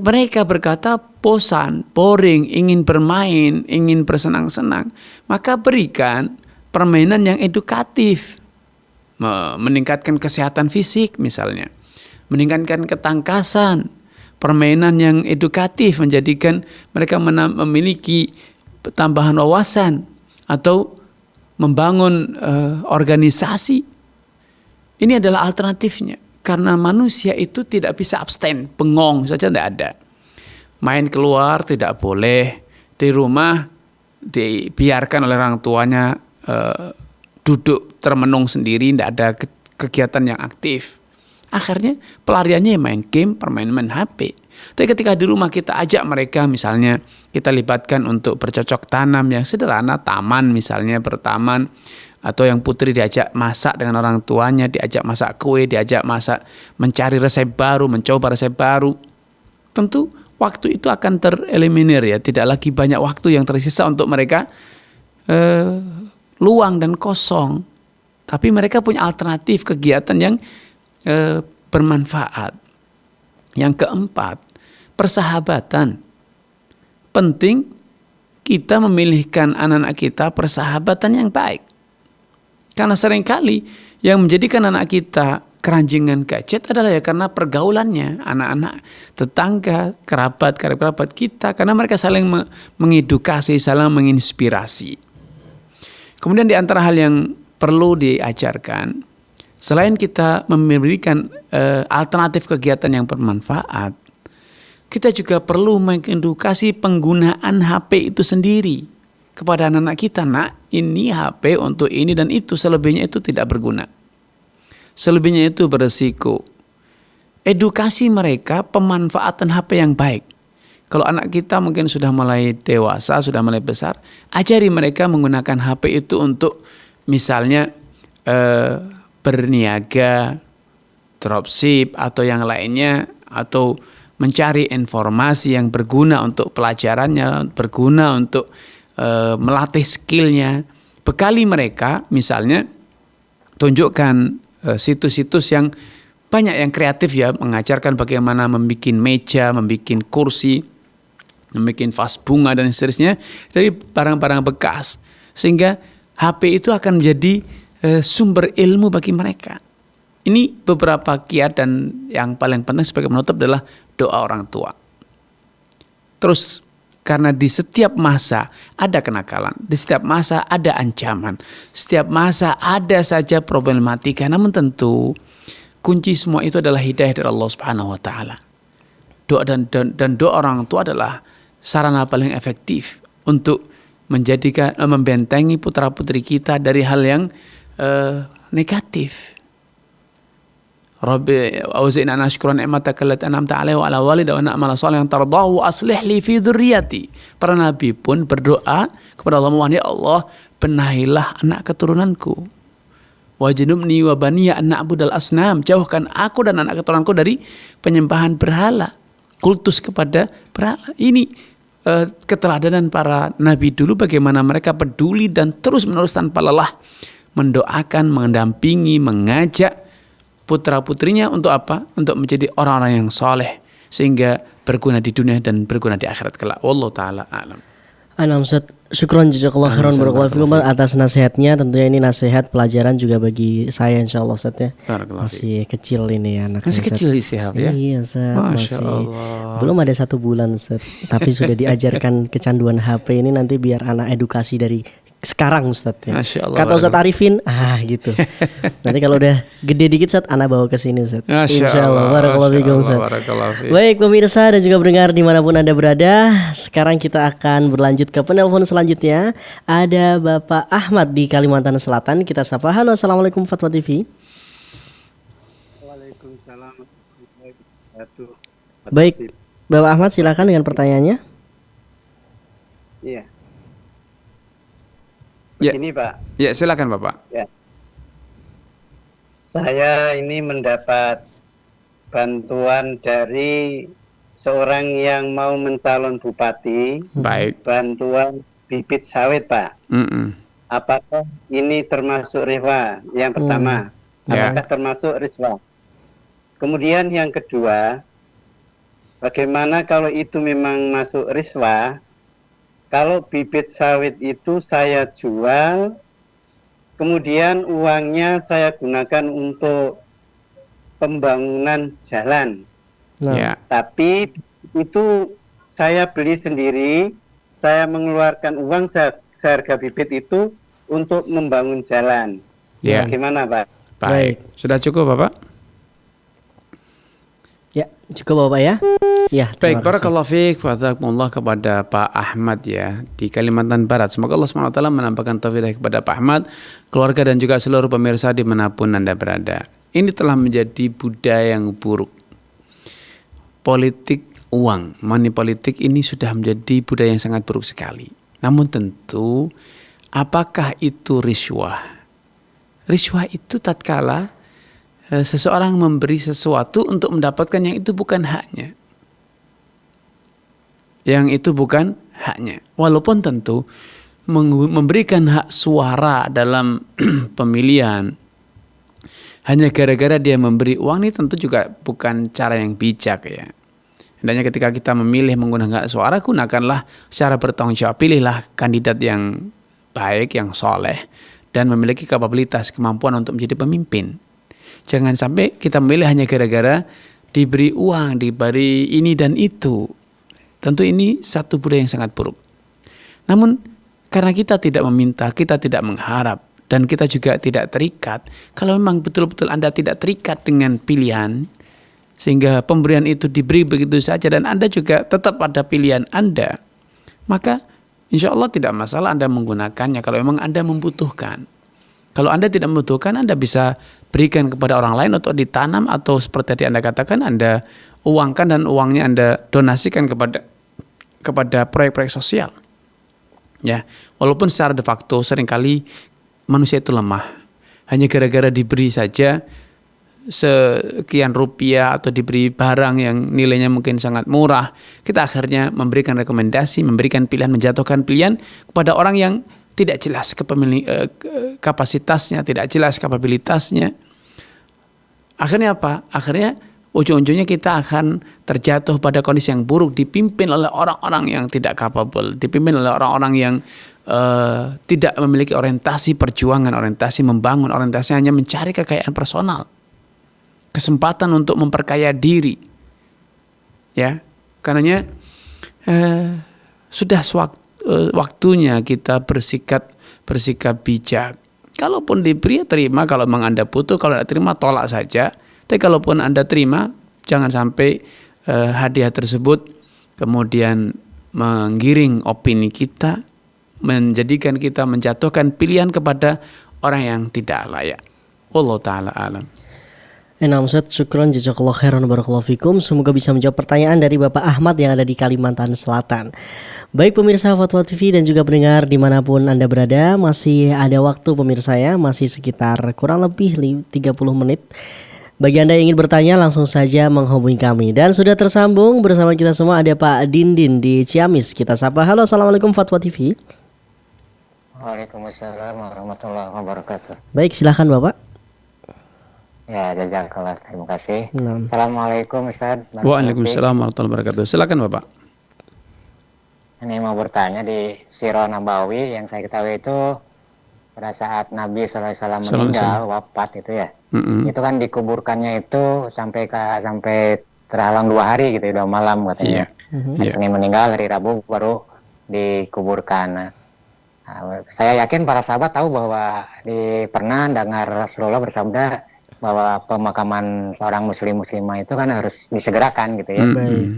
mereka berkata bosan, boring, ingin bermain, ingin bersenang-senang. Maka berikan permainan yang edukatif, meningkatkan kesehatan fisik misalnya, meningkatkan ketangkasan, permainan yang edukatif menjadikan mereka memiliki tambahan wawasan atau membangun organisasi. Ini adalah alternatifnya. Karena manusia itu tidak bisa abstain, bengong saja tidak ada. Main keluar tidak boleh, di rumah dibiarkan oleh orang tuanya duduk termenung sendiri, tidak ada kegiatan yang aktif. Akhirnya pelariannya main game, permainan HP. Tapi ketika di rumah kita ajak mereka, misalnya kita libatkan untuk bercocok tanam yang sederhana, taman misalnya, bertaman, atau yang putri diajak masak dengan orang tuanya, diajak masak kue, diajak masak, mencari resep baru, mencoba resep baru. Tentu waktu itu akan tereliminir ya, tidak lagi banyak waktu yang tersisa untuk mereka luang dan kosong. Tapi mereka punya alternatif kegiatan yang bermanfaat. Yang keempat, persahabatan. Penting kita memilihkan anak-anak kita persahabatan yang baik. Karena seringkali yang menjadikan anak kita keranjingan gadget adalah ya karena pergaulannya, anak-anak tetangga, kerabat kita, karena mereka saling mengedukasi, saling menginspirasi. Kemudian di antara hal yang perlu diajarkan, selain kita memberikan alternatif kegiatan yang bermanfaat, kita juga perlu mengedukasi penggunaan HP itu sendiri kepada anak-anak kita. Nak, ini HP untuk ini dan itu, selebihnya itu tidak berguna. Selebihnya itu beresiko. edukasi mereka pemanfaatan HP yang baik. Kalau anak kita mungkin sudah mulai dewasa, sudah mulai besar, ajari mereka menggunakan HP itu untuk misalnya berniaga, dropship atau yang lainnya, atau mencari informasi yang berguna untuk pelajarannya, berguna untuk melatih skillnya. Bekali mereka, misalnya tunjukkan situs-situs yang banyak yang kreatif ya, mengajarkan bagaimana membuat meja, membuat kursi, membuat vas bunga dan seterusnya dari barang-barang bekas, sehingga HP itu akan menjadi sumber ilmu bagi mereka. Ini beberapa kiat, dan yang paling penting sebagai penutup adalah doa orang tua. Terus karena di setiap masa ada kenakalan, di setiap masa ada ancaman, setiap masa ada saja problematika, namun tentu kunci semua itu adalah hidayah dari Allah Subhanahu wa taala. Doa dan doa orang tua adalah sarana paling efektif untuk menjadikan membentengi putra-putri kita dari hal yang negatif. Rabbi auzi'na an ashkura ni'mataka allati an'amta 'alayya wa 'ala walidayya wa na'mala shalihan tardahu wa aslih li fi dzurriyyati. Para nabi pun berdoa kepada Allah, mohon ya Allah, benahilah anak keturunanku. Wajnubni wa baniya an na'budal asnam, jauhkan aku dan anak keturunanku dari penyembahan berhala, kultus kepada berhala. Ini keteladanan para nabi dulu, bagaimana mereka peduli dan terus-menerus tanpa lelah mendoakan, mendampingi, mengajak putra-putrinya untuk apa? Untuk menjadi orang-orang yang soleh, sehingga berguna di dunia dan berguna di akhirat kelak. Wallahu ta'ala a'lam. Anam Ustaz, syukron jazakallah khairan barakallahu fikum atas nasihatnya. Tentunya ini nasihat pelajaran juga bagi saya insyaallah Ustaz ya. Masih kecil ini anak. Masih kecil Syihab ya. Iya Ustaz, Masya masih Allah. belum ada 1 bulan Ustaz. Tapi sudah diajarkan kecanduan HP ini, nanti biar anak edukasi dari sekarang Ustaz ya. Masya Allah, Kata Ustaz Arifin, gitu. Nanti kalau udah gede dikit Ustaz, anak bawa ke sini Ustaz. Insyaallah. Barakallahu fikum Ustaz. Baik pemirsa dan juga pendengar dimanapun Anda berada, sekarang kita akan berlanjut ke penelpon selanjutnya. Ada Bapak Ahmad di Kalimantan Selatan. Kita sapa. Halo, assalamualaikum Fatwa TV. Waalaikumsalam. Baik, Bapak Ahmad silakan dengan pertanyaannya. Iya. Ya. Begini Pak. Ya, silakan Bapak. Ya. Saya ini mendapat bantuan dari seorang yang mau mencalon bupati. Baik. Bantuan bibit sawit Pak. Apakah ini termasuk riba? Yang pertama, apakah termasuk riswa? Kemudian yang kedua, bagaimana kalau itu memang masuk riswa? Kalau bibit sawit itu saya jual, kemudian uangnya saya gunakan untuk pembangunan jalan. Tapi itu saya beli sendiri, saya mengeluarkan uang seharga bibit itu untuk membangun jalan. Bagaimana Pak? Baik. Sudah cukup Bapak? Ya, cukup Bapak ya. Ya, baik, barakallahu fiik, jazakumullah kepada Pak Ahmad ya di Kalimantan Barat. Semoga Allah SWT menampakkan taufik kepada Pak Ahmad, keluarga dan juga seluruh pemirsa dimanapun Anda berada. Ini telah menjadi budaya yang buruk. Politik uang, money politik ini sudah menjadi budaya yang sangat buruk sekali. Namun tentu, apakah itu riswah? Riswah itu tatkala seseorang memberi sesuatu untuk mendapatkan yang itu bukan haknya. Yang itu bukan haknya. Walaupun tentu memberikan hak suara dalam pemilihan hanya gara-gara dia memberi uang ini tentu juga bukan cara yang bijak ya. Hendaknya ketika kita memilih menggunakan hak suara, gunakanlah secara bertanggung jawab. Pilihlah kandidat yang baik, yang soleh, dan memiliki kapabilitas, kemampuan untuk menjadi pemimpin. Jangan sampai kita memilih hanya gara-gara diberi uang, diberi ini dan itu. Tentu ini satu budaya yang sangat buruk. Namun karena kita tidak meminta, kita tidak mengharap, dan kita juga tidak terikat. Kalau memang betul-betul Anda tidak terikat dengan pilihan, sehingga pemberian itu diberi begitu saja dan Anda juga tetap ada pilihan Anda, maka insya Allah tidak masalah Anda menggunakannya kalau memang Anda membutuhkan. Kalau Anda tidak membutuhkan, Anda bisa berikan kepada orang lain untuk ditanam, atau seperti tadi Anda katakan, Anda uangkan dan uangnya Anda donasikan kepada proyek-proyek sosial. Ya, walaupun secara de facto seringkali manusia itu lemah. Hanya gara-gara diberi saja sekian rupiah atau diberi barang yang nilainya mungkin sangat murah, kita akhirnya memberikan rekomendasi, memberikan pilihan, menjatuhkan pilihan kepada orang yang tidak jelas kapasitasnya, tidak jelas kapabilitasnya. Akhirnya apa? Akhirnya ujung-ujungnya kita akan terjatuh pada kondisi yang buruk, dipimpin oleh orang-orang yang tidak capable, dipimpin oleh orang-orang yang tidak memiliki orientasi perjuangan, orientasi membangun, orientasi hanya mencari kekayaan personal, kesempatan untuk memperkaya diri. Ya, karenanya sudah waktunya kita bersikap bijak. Kalaupun diberi, terima. Kalau memang Anda butuh, kalau tidak terima, tolak saja. Tapi kalaupun Anda terima, jangan sampai hadiah tersebut kemudian menggiring opini kita, menjadikan kita menjatuhkan pilihan kepada orang yang tidak layak. Wallahu ta'ala alam. Nah Ustaz, syukron, jazakallah khairan, barakallahu fikum. Semoga bisa menjawab pertanyaan dari Bapak Ahmad yang ada di Kalimantan Selatan. Baik pemirsa Fatwa TV dan juga pendengar dimanapun Anda berada, masih ada waktu pemirsa ya, masih sekitar kurang lebih 30 menit. Bagi Anda yang ingin bertanya, langsung saja menghubungi kami. Dan sudah tersambung bersama kita semua ada Pak Dindin di Ciamis. Kita sapa. Halo, Assalamualaikum Fatwa TV. Waalaikumsalam warahmatullahi wabarakatuh. Baik, silahkan Bapak. Ya, jazakallah, terima kasih. Nah. Assalamualaikum Ustaz. Waalaikumsalam warahmatullahi wabarakatuh. Silakan Bapak. Ini mau bertanya, di Sirah Nabawi yang saya ketahui itu pada saat Nabi SAW meninggal, wafat itu ya. Itu kan dikuburkannya itu sampai terhalang 2 hari gitu, 2 malam katanya. Hari Senin meninggal, hari Rabu baru dikuburkan. Nah, saya yakin para sahabat tahu bahwa pernah dengar Rasulullah bersabda bahwa pemakaman seorang muslimah itu kan harus disegerakan gitu ya.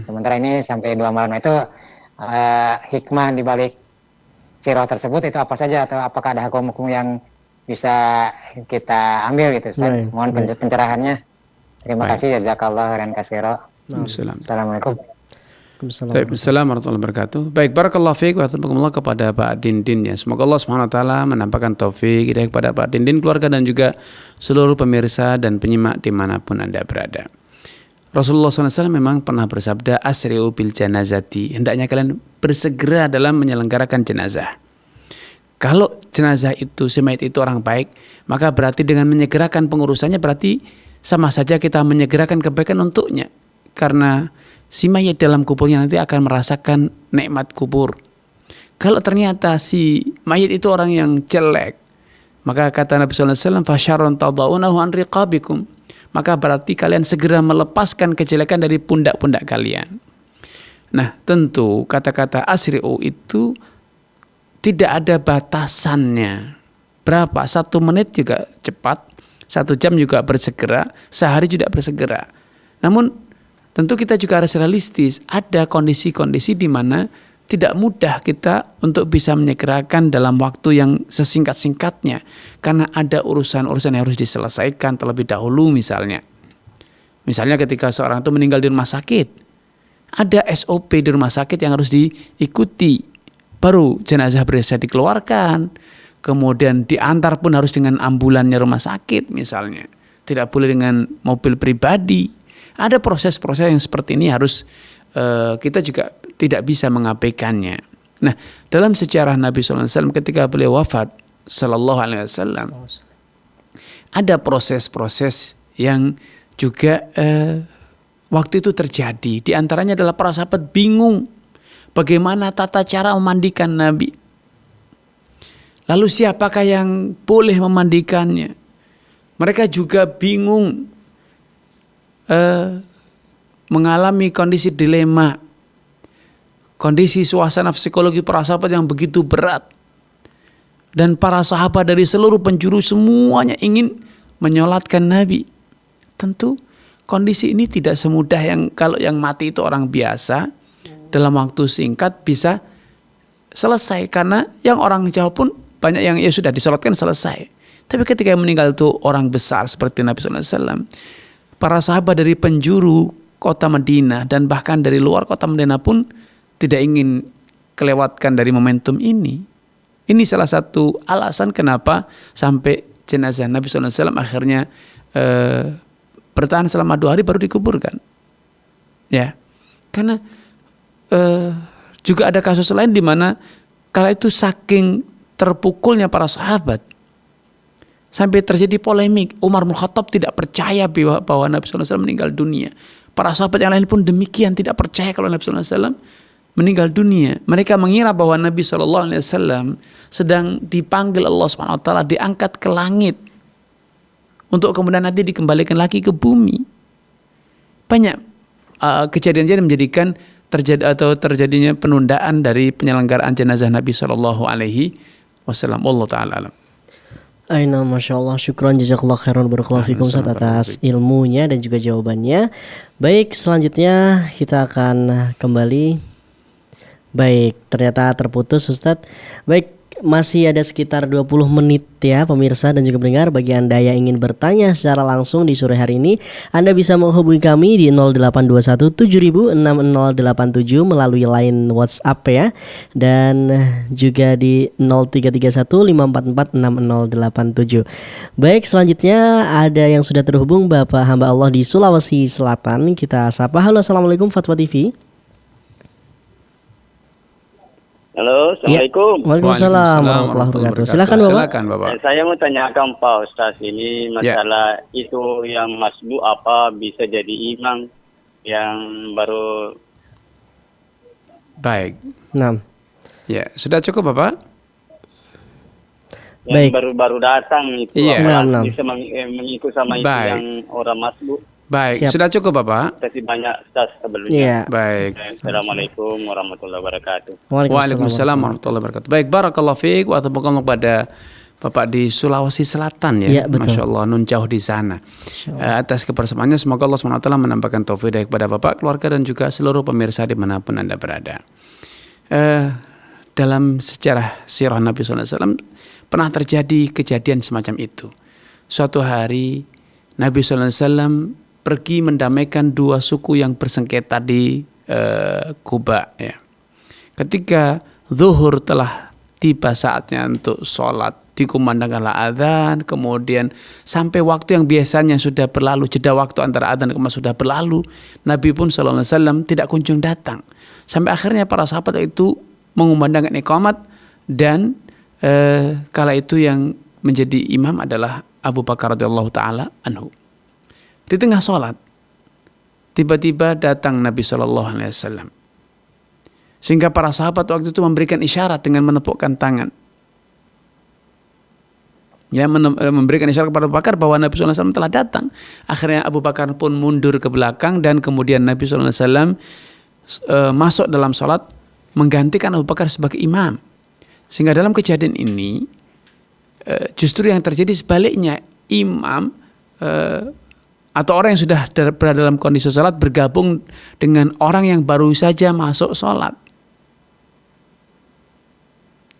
Sementara ini sampai 2 malam itu hikmah dibalik sirah tersebut itu apa saja, atau apakah ada hukum-hukum yang bisa kita ambil gitu Ustaz? Mohon pencerahannya. Terima kasih, jazakallah khairan katsira. Assalamualaikum. Assalamualaikum warahmatullahi wabarakatuh. Baik, barakallahu fiik wa taqabbalallah kepada Pak Dindin ya. Semoga Allah Subhanahu wa taala menampakkan taufik hidayah kepada Pak Dindin, keluarga dan juga seluruh pemirsa dan penyimak dimanapun Anda berada. Rasulullah SAW memang pernah bersabda, asri'u bil janazati, hendaknya kalian bersegera dalam menyelenggarakan jenazah. Kalau jenazah itu, si mayit itu orang baik, maka berarti dengan menyegerakan pengurusannya berarti sama saja kita menyegerakan kebaikan untuknya. Karena si mayit dalam kuburnya nanti akan merasakan nikmat kubur. Kalau ternyata si mayit itu orang yang jelek, maka kata Nabi SAW, fasyarun tadaunahu an riqabikum, maka berarti kalian segera melepaskan kejelekan dari pundak-pundak kalian. Nah, tentu kata-kata asri'u itu tidak ada batasannya. Berapa? 1 menit juga cepat, 1 jam juga bersegera, sehari juga bersegera. Namun tentu kita juga harus realistis. Ada kondisi-kondisi di mana tidak mudah kita untuk bisa menyegerakan dalam waktu yang sesingkat-singkatnya. Karena ada urusan-urusan yang harus diselesaikan terlebih dahulu misalnya. Misalnya ketika seorang itu meninggal di rumah sakit, ada SOP di rumah sakit yang harus diikuti. Baru jenazah bisa dikeluarkan, kemudian diantar pun harus dengan ambulannya rumah sakit misalnya. Tidak boleh dengan mobil pribadi. Ada proses-proses yang seperti ini harus kita juga tidak bisa mengabaikannya. Nah, dalam sejarah Nabi SAW ketika beliau wafat SAW, ada proses-proses yang juga waktu itu terjadi. Di antaranya adalah para sahabat bingung bagaimana tata cara memandikan Nabi. Lalu siapakah yang boleh memandikannya? Mereka juga bingung, mengalami kondisi dilema, kondisi suasana psikologi para sahabat yang begitu berat. Dan para sahabat dari seluruh penjuru semuanya ingin menyolatkan Nabi. Tentu kondisi ini tidak semudah yang kalau yang mati itu orang biasa dalam waktu singkat bisa selesai. Karena yang orang Jawa pun banyak yang ya sudah disolatkan selesai. Tapi ketika yang meninggal itu orang besar seperti Nabi SAW, para sahabat dari penjuru kota Madinah dan bahkan dari luar kota Madinah pun tidak ingin kelewatkan dari momentum ini. Ini salah satu alasan kenapa sampai jenazah Nabi SAW akhirnya bertahan selama 2 hari baru dikuburkan. Ya, karena juga ada kasus lain di mana kala itu saking terpukulnya para sahabat sampai terjadi polemik. Umar bin Khattab tidak percaya bahwa Nabi SAW meninggal dunia. Para sahabat yang lain pun demikian, tidak percaya kalau Nabi SAW meninggal dunia. Mereka mengira bahwa Nabi SAW sedang dipanggil Allah SWT, diangkat ke langit untuk kemudian nanti dikembalikan lagi ke bumi. Banyak kejadian-kejadian menjadikan terjadinya penundaan dari penyelenggaraan jenazah Nabi SAW. Allah Ta'ala alam. Aina, Masya Allah, syukran, jazakallah khairan, barakallahu fikum Ustaz atas ilmunya dan juga jawabannya. Baik, selanjutnya kita akan kembali. Baik, ternyata terputus Ustaz. Baik, masih ada sekitar 20 menit ya pemirsa dan juga pendengar. Bagi Anda yang ingin bertanya secara langsung di sore hari ini, Anda bisa menghubungi kami di 0821 706087 melalui line WhatsApp ya, dan juga di 0331 544 6087. Baik, selanjutnya ada yang sudah terhubung, Bapak hamba Allah di Sulawesi Selatan. Kita sapa. Halo, assalamualaikum Fatwa TV. Halo, assalamualaikum. Ya. Waalaikumsalam warahmatullahi wabarakatuh. Silakan Bapak. Silakan Bapak. Saya mau tanyakan Pak Ustaz, ini masalah itu yang masbu apa bisa jadi imam yang baru. Baik. Nah. Ya, sudah cukup Bapak? Yang baru datang itu bisa mengikut sama itu baik. yang orang masbu. Baik, sudah cukup Bapak? Terima kasih banyak Ustaz sebelumnya. Iya. Baik. Assalamualaikum warahmatullahi wabarakatuh. Waalaikumsalam warahmatullahi wabarakatuh. Baik, barakallahu fiik wa tabaarakallahu kepada Bapak di Sulawesi Selatan ya. Masya Allah, nun jauh di sana. Atas kebersamaannya semoga Allah SWT menambahkan taufik kepada Bapak, keluarga dan juga seluruh pemirsa dimanapun Anda berada. Dalam sejarah sirah Nabi SAW pernah terjadi kejadian semacam itu. Suatu hari Nabi SAW pergi mendamaikan 2 suku yang bersengketa di Kuba ya. Ketika zuhur telah tiba saatnya untuk sholat, dikumandangkanlah adzan, kemudian sampai waktu yang biasanya sudah berlalu, jeda waktu antara adzan dan iqamah sudah berlalu, Nabi pun SAW tidak kunjung datang. Sampai akhirnya para sahabat itu mengumandangkan iqamat, dan kala itu yang menjadi imam adalah Abu Bakar radhiyallahu taala anhu. Di tengah sholat, tiba-tiba datang Nabi SAW. Sehingga para sahabat waktu itu memberikan isyarat dengan menepukkan tangan. Ya, memberikan isyarat kepada Abu Bakar bahwa Nabi SAW telah datang. Akhirnya Abu Bakar pun mundur ke belakang dan kemudian Nabi SAW masuk dalam sholat menggantikan Abu Bakar sebagai imam. Sehingga dalam kejadian ini justru yang terjadi sebaliknya, imam atau orang yang sudah berada dalam kondisi sholat bergabung dengan orang yang baru saja masuk sholat.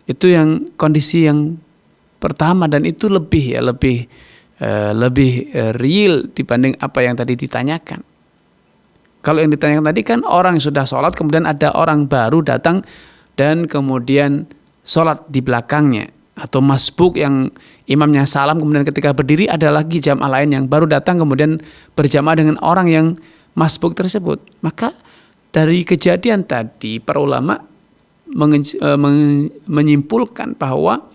Itu yang kondisi yang pertama, dan itu lebih real dibanding apa yang tadi ditanyakan. Kalau yang ditanyakan tadi kan orang yang sudah sholat kemudian ada orang baru datang dan kemudian sholat di belakangnya, atau masbuk yang imamnya salam kemudian ketika berdiri ada lagi jamaah lain yang baru datang kemudian berjamaah dengan orang yang masbuk tersebut. Maka dari kejadian tadi para ulama menyimpulkan bahwa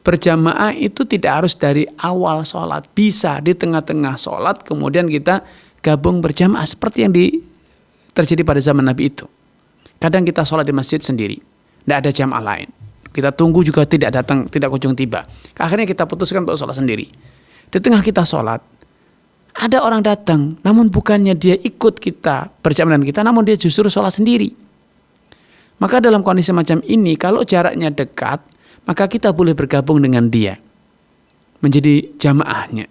berjamaah itu tidak harus dari awal sholat, bisa di tengah-tengah sholat kemudian kita gabung berjamaah seperti yang terjadi pada zaman Nabi itu. Kadang kita sholat di masjid sendiri, tidak ada jamaah lain. Kita tunggu juga tidak datang, tidak kunjung tiba. Akhirnya kita putuskan untuk sholat sendiri. Di tengah kita sholat, ada orang datang, namun bukannya dia ikut kita berjamaah dengan kita, namun dia justru sholat sendiri. Maka dalam kondisi macam ini, kalau jaraknya dekat, maka kita boleh bergabung dengan dia, menjadi jamaahnya.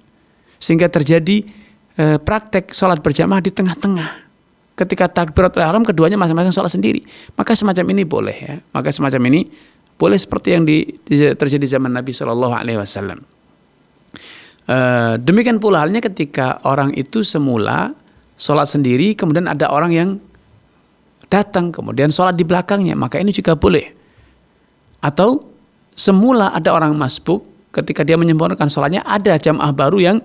Sehingga terjadi praktek sholat berjamaah di tengah-tengah. Ketika takbiratul ihram keduanya masing-masing sholat sendiri. Maka semacam ini boleh ya. Maka semacam ini boleh seperti yang terjadi zaman Nabi SAW. Demikian pula halnya ketika orang itu semula sholat sendiri, kemudian ada orang yang datang, kemudian sholat di belakangnya, maka ini juga boleh. Atau semula ada orang masbuk, ketika dia menyempurnakan sholatnya, ada jamaah baru yang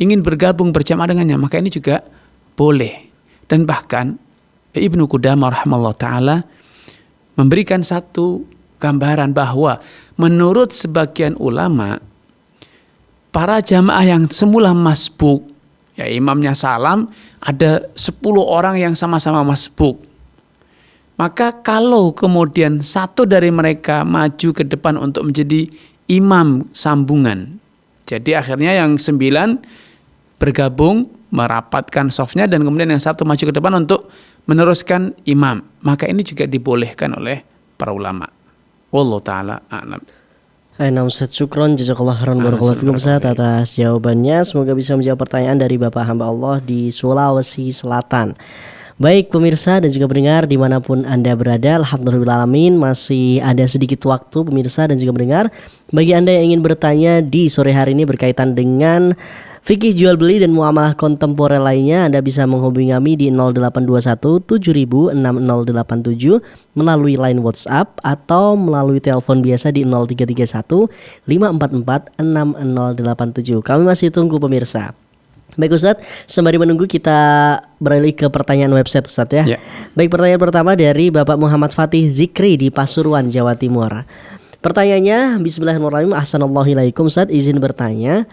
ingin bergabung berjamaah dengannya, maka ini juga boleh. Dan bahkan Ibnu Qudamah rahimahullah ta'ala memberikan satu gambaran bahwa menurut sebagian ulama, para jamaah yang semula masbuk, ya imamnya salam, ada 10 orang yang sama-sama masbuk. Maka kalau kemudian satu dari mereka maju ke depan untuk menjadi imam sambungan, jadi akhirnya yang 9 bergabung, merapatkan safnya, dan kemudian yang satu maju ke depan untuk meneruskan imam, maka ini juga dibolehkan oleh para ulama. Wallahu ta'ala a'lam. Nah Ustaz, syukron, jazakallah khairan, barakallahu fikum Ustaz atas jawabannya. Semoga bisa menjawab pertanyaan dari Bapak hamba Allah di Sulawesi Selatan. Baik pemirsa dan juga pendengar dimanapun Anda berada, alhamdulillahirrahmanirrahim, masih ada sedikit waktu pemirsa dan juga pendengar bagi Anda yang ingin bertanya di sore hari ini berkaitan dengan fikih jual beli dan muamalah kontemporer lainnya. Anda bisa menghubungi kami di 0821 706087 melalui line WhatsApp atau melalui telepon biasa di 0331 544 6087. Kami masih tunggu pemirsa. Baik Ustadz, sembari menunggu kita beralih ke pertanyaan website Ustadz ya. Baik, pertanyaan pertama dari Bapak Muhammad Fatih Zikri di Pasuruan, Jawa Timur. Pertanyaannya, Bismillahirrahmanirrahim, Assalamualaikum Ustadz, izin bertanya.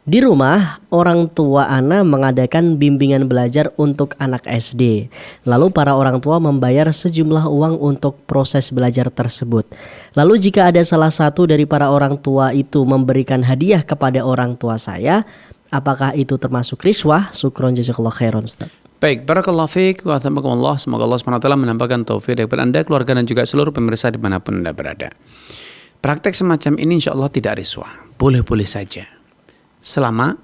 Di rumah, orang tua Ana mengadakan bimbingan belajar untuk anak SD. Lalu para orang tua membayar sejumlah uang untuk proses belajar tersebut. Lalu jika ada salah satu dari para orang tua itu memberikan hadiah kepada orang tua saya, apakah itu termasuk riswah? Syukron jazakallahu khairan Ustaz. Baik, barakallahu fiik wa athamakumullah. Semoga Allah SWT menampakkan taufik daripada Anda, keluarga, dan juga seluruh pemirsa dimanapun Anda berada. Praktek semacam ini insya Allah tidak riswah, boleh-boleh saja. Selama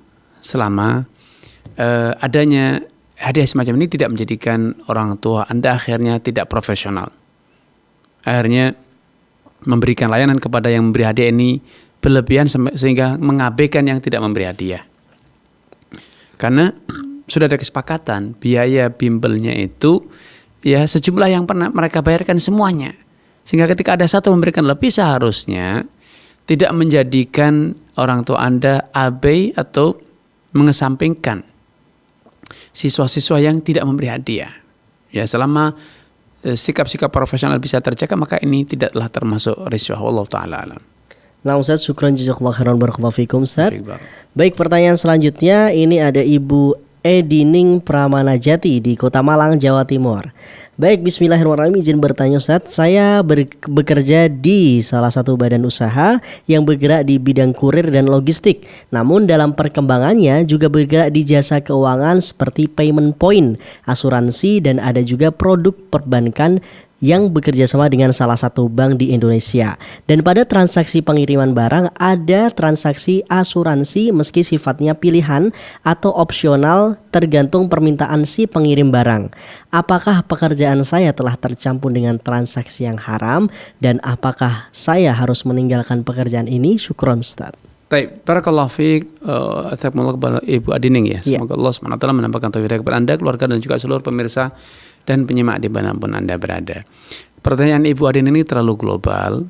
adanya hadiah semacam ini tidak menjadikan orang tua Anda akhirnya tidak profesional. Akhirnya memberikan layanan kepada yang memberi hadiah ini berlebihan sehingga mengabaikan yang tidak memberi hadiah. Karena sudah ada kesepakatan biaya bimbelnya itu ya sejumlah yang pernah mereka bayarkan semuanya. Sehingga ketika ada satu memberikan lebih, seharusnya tidak menjadikan orang tua Anda abai atau mengesampingkan siswa-siswa yang tidak memberi hadiah. Ya, selama sikap-sikap profesional bisa terjaga, maka ini tidaklah termasuk riswah. Wallahu ta'ala alam. Nah Ustaz, syukran jazakallahu khairan, barakallahu fikum Ustaz. Baik, pertanyaan selanjutnya ini ada Ibu Edining Pramanajati di Kota Malang, Jawa Timur. Baik, bismillahirrahmanirrahim, izin bertanya Ustaz. Saya bekerja di salah satu badan usaha yang bergerak di bidang kurir dan logistik. Namun dalam perkembangannya juga bergerak di jasa keuangan seperti payment point, asuransi, dan ada juga produk perbankan yang bekerja sama dengan salah satu bank di Indonesia. Dan pada transaksi pengiriman barang ada transaksi asuransi meski sifatnya pilihan atau opsional tergantung permintaan si pengirim barang. Apakah pekerjaan saya telah tercampur dengan transaksi yang haram dan apakah saya harus meninggalkan pekerjaan ini? Syukron Ustaz. Baik, barakallahu fiik, astagfirullah kepada Ibu Adining ya. Semoga Allah SWT menampakkan taufik kepada Anda, keluarga, dan juga seluruh pemirsa dan penyimak dimanapun Anda berada. Pertanyaan Ibu Adin ini terlalu global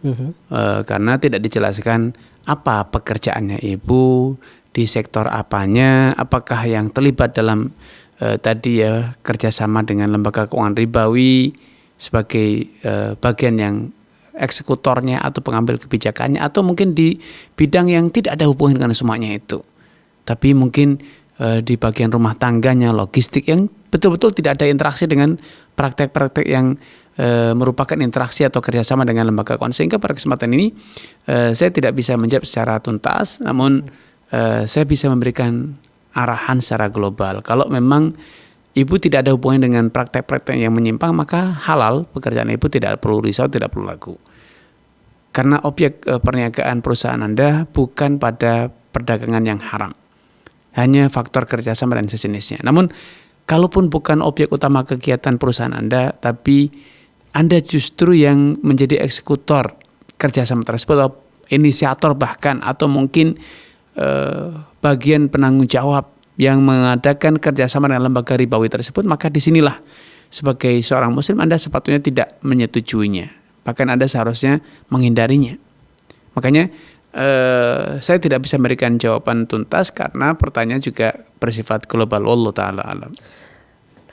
karena tidak dijelaskan apa pekerjaannya Ibu, di sektor apanya, apakah yang terlibat dalam tadi ya kerjasama dengan lembaga keuangan ribawi sebagai bagian yang eksekutornya atau pengambil kebijakannya, atau mungkin di bidang yang tidak ada hubungan dengan semuanya itu, tapi mungkin di bagian rumah tangganya, logistik yang betul-betul tidak ada interaksi dengan praktek-praktek yang merupakan interaksi atau kerjasama dengan lembaga keuangan. Sehingga pada kesempatan ini saya tidak bisa menjawab secara tuntas, namun saya bisa memberikan arahan secara global. Kalau memang Ibu tidak ada hubungan dengan praktek-praktek yang menyimpang, maka halal pekerjaan Ibu, tidak perlu risau, tidak perlu ragu. Karena objek perniagaan perusahaan Anda bukan pada perdagangan yang haram, hanya faktor kerjasama dan sejenisnya. Namun kalaupun bukan objek utama kegiatan perusahaan Anda, tapi Anda justru yang menjadi eksekutor kerjasama tersebut, atau inisiator bahkan, atau mungkin bagian penanggung jawab yang mengadakan kerjasama dengan lembaga ribawi tersebut, maka disinilah sebagai seorang muslim Anda sepatutnya tidak menyetujuinya, bahkan Anda seharusnya menghindarinya. Makanya saya tidak bisa memberikan jawaban tuntas karena pertanyaan juga bersifat global. Wallahu ta'ala alam.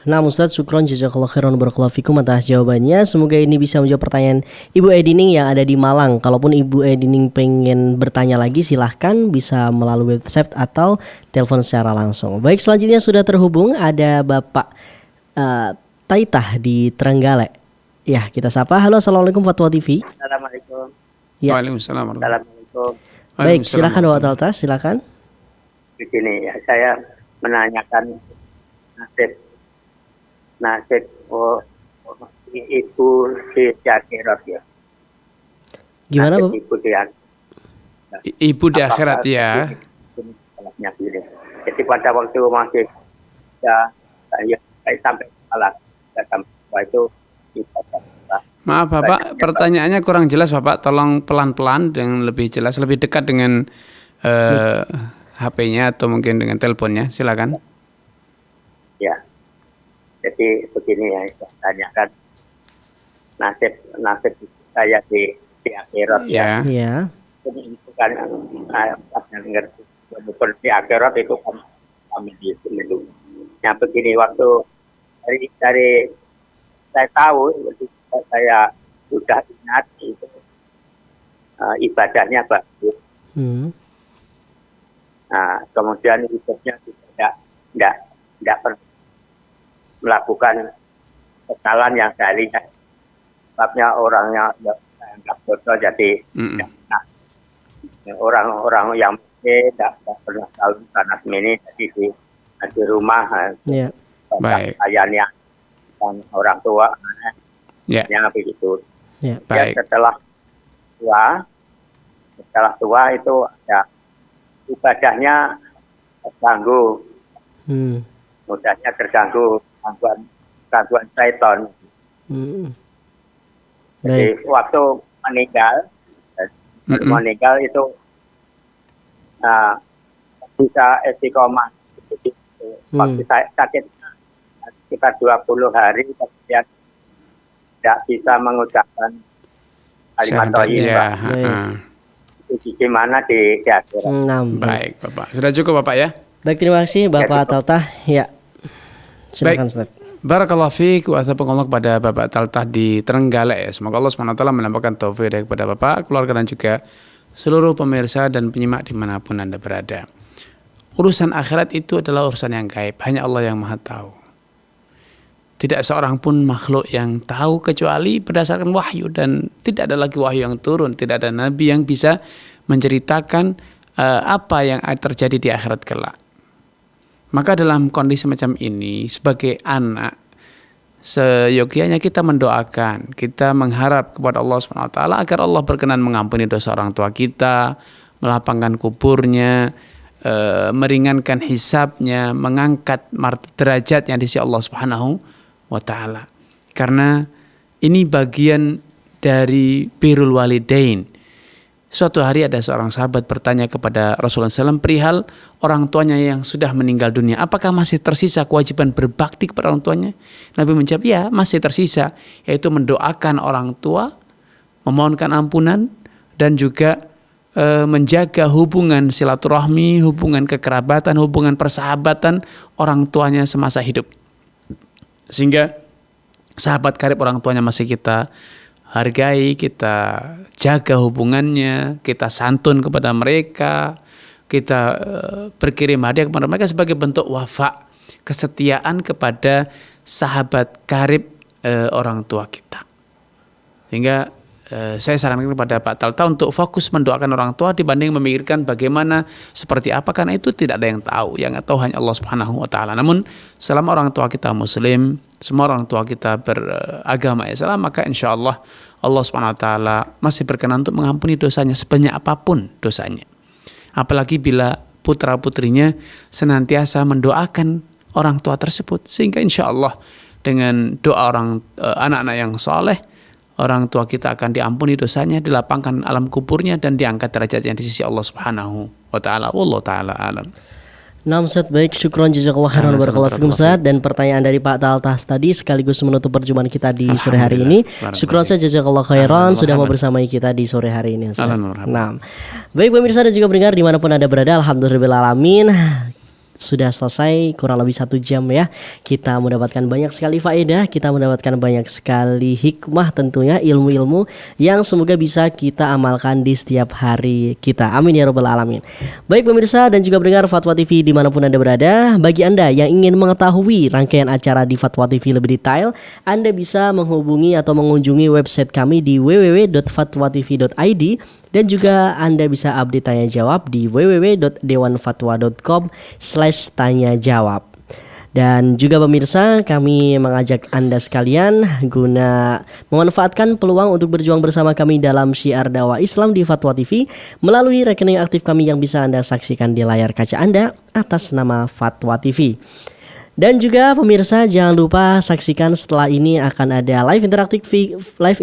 Nah Ustadz, syukron jazakallahu khairan barakallahu fikum atas jawabannya. Semoga ini bisa menjawab pertanyaan Ibu Edining yang ada di Malang. Kalaupun Ibu Edining pengen bertanya lagi, silahkan bisa melalui website atau telepon secara langsung. Baik, selanjutnya sudah terhubung ada Bapak Taitah di Trenggalek. Ya, kita sapa. Halo, assalamualaikum Fatwa TV. Assalamualaikum. Ya. Waalaikumsalam. Assalamualaikum. Baik, silakan Bapak Taitah, silakan. Di sini ya, saya menanyakan nasib ibu di akhirat ya. Gimana Bapak? Ibu di akhirat ya. Jadi pada waktu masih saya sampai salah, sampai itu ibadah. Maaf Bapak, pertanyaannya kurang jelas Bapak. Tolong pelan-pelan dengan lebih jelas, lebih dekat dengan HP-nya atau mungkin dengan teleponnya. Silakan. Ya. Jadi begini ya, saya tanyakan nasib saya di akhirat ya. Iya. Ini bukan ngerti. Bukan di akhirat itu kan kami di sini dulu. Ya begini, waktu dari saya tahu, saya sudah ingat itu ibadahnya bagus. Nah, kemudian hidupnya juga tidak pernah melakukan kesalahan yang saya lihat. Sebabnya orangnya tidak bodoh, jadi orang-orang yang tidak pernah tahu panas ini, jadi di rumah ayahnya dan orang tua, yang begitu. Baik. Setelah tua itu ya ibadahnya terganggu, mudahnya terganggu. Gangguan syaitan. Jadi waktu meninggal itu bisa istiqomah. Waktu saya sakit sekitar 20 hari, kemudian tidak bisa mengucapkan kalimat thayyibah. Itu gimana di akhirat? Baik Bapak, sudah cukup Bapak ya. Baik, terima kasih Bapak Taitah. Ya. Silakan Ustaz. Barakallahu fiik wa astaghfirullah kepada Bapak Taitah di Trenggalek ya. Semoga Allah SWT menambahkan taufik kepada Bapak, keluarga dan juga seluruh pemirsa dan penyimak dimanapun Anda berada. Urusan akhirat itu adalah urusan yang gaib, hanya Allah yang Maha tahu. Tidak seorang pun makhluk yang tahu kecuali berdasarkan wahyu, dan tidak ada lagi wahyu yang turun, tidak ada nabi yang bisa menceritakan apa yang terjadi di akhirat kelak. Maka dalam kondisi macam ini, sebagai anak, seyogianya kita mendoakan, kita mengharap kepada Allah SWT agar Allah berkenan mengampuni dosa orang tua kita, melapangkan kuburnya, meringankan hisabnya, mengangkat derajatnya di sisi Allah Subhanahu wa Ta'ala. Karena ini bagian dari birrul walidain. Suatu hari ada seorang sahabat bertanya kepada Rasulullah SAW perihal orang tuanya yang sudah meninggal dunia. Apakah masih tersisa kewajiban berbakti kepada orang tuanya? Nabi menjawab, ya masih tersisa. Yaitu mendoakan orang tua, memohonkan ampunan, dan juga menjaga hubungan silaturahmi, hubungan kekerabatan, hubungan persahabatan orang tuanya semasa hidup. Sehingga sahabat karib orang tuanya masih kita hargai, kita jaga hubungannya, kita santun kepada mereka, kita berkirim hadiah kepada mereka sebagai bentuk wafa, kesetiaan kepada sahabat karib orang tua kita. Sehingga saya sarankan kepada Pak Taitah untuk fokus mendoakan orang tua dibanding memikirkan bagaimana seperti apa, karena itu tidak ada yang tahu, yang tahu hanya Allah Subhanahu wa Ta'ala. Namun selama orang tua kita muslim, semua orang tua kita beragama Islam, maka insya Allah Allah Subhanahu wa Ta'ala masih berkenan untuk mengampuni dosanya sebanyak apapun dosanya. Apalagi bila putra putrinya senantiasa mendoakan orang tua tersebut, sehingga insya Allah dengan doa anak-anak yang soleh, orang tua kita akan diampuni dosanya, dilapangkan alam kuburnya, dan diangkat derajatnya di sisi Allah Subhanahu wa taala wallahu taala alam. Nah, Ustaz, baik, syukron jazakallah khairan barakallahu fikum Ustaz. Dan pertanyaan dari Pak Taltas tadi sekaligus menutup perjumpaan kita di sore hari ini. Syukron saja jazakallah khairan sudah mau bersamai kita di sore hari ini, Ustaz. Nah, baik pemirsa dan juga pendengar dimanapun Anda berada, alhamdulillah alamin. Sudah selesai kurang lebih 1 jam ya. Kita mendapatkan banyak sekali faedah, kita mendapatkan banyak sekali hikmah tentunya, ilmu-ilmu yang semoga bisa kita amalkan di setiap hari kita. Amin ya rabbal alamin. Baik pemirsa dan juga pendengar Fatwa TV dimanapun Anda berada, bagi Anda yang ingin mengetahui rangkaian acara di Fatwa TV lebih detail, Anda bisa menghubungi atau mengunjungi website kami di www.fatwatv.id. Dan juga Anda bisa update tanya jawab di www.dewanfatwa.com/tanya jawab. Dan juga pemirsa, kami mengajak Anda sekalian guna memanfaatkan peluang untuk berjuang bersama kami dalam syiar dakwah Islam di Fatwa TV melalui rekening aktif kami yang bisa Anda saksikan di layar kaca Anda atas nama Fatwa TV. Dan juga pemirsa jangan lupa saksikan setelah ini akan ada live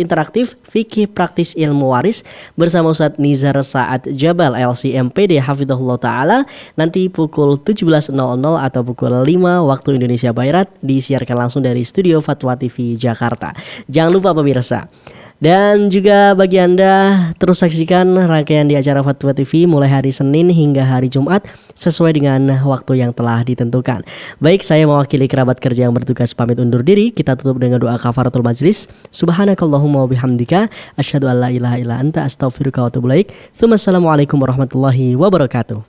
interaktif fikih praktis ilmu waris bersama Ustaz Nizar Sa'ad Jabal LCMPD hafizahullah taala nanti pukul 17.00 atau pukul 5 waktu Indonesia Barat, disiarkan langsung dari studio Fatwa TV Jakarta. Jangan lupa pemirsa. Dan juga bagi Anda terus saksikan rangkaian di acara Fatwa TV mulai hari Senin hingga hari Jumat sesuai dengan waktu yang telah ditentukan. Baik, saya mewakili kerabat kerja yang bertugas pamit undur diri. Kita tutup dengan doa kafaratul majlis. Subhanakallahumma wabihamdika asyhadu an la ilaha illa anta astaghfiruka wa atubu ilaik. Assalamualaikum warahmatullahi wabarakatuh.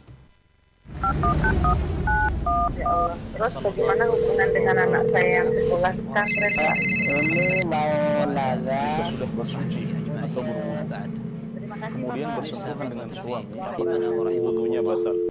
Terus bagaimana hubungan dengan anak saya yang sekolah pesantren, Pak? Ini mau nanya. Kita sudah bersuci atau berwudu, kemudian bersentuhan dengan suami, wudunya batal.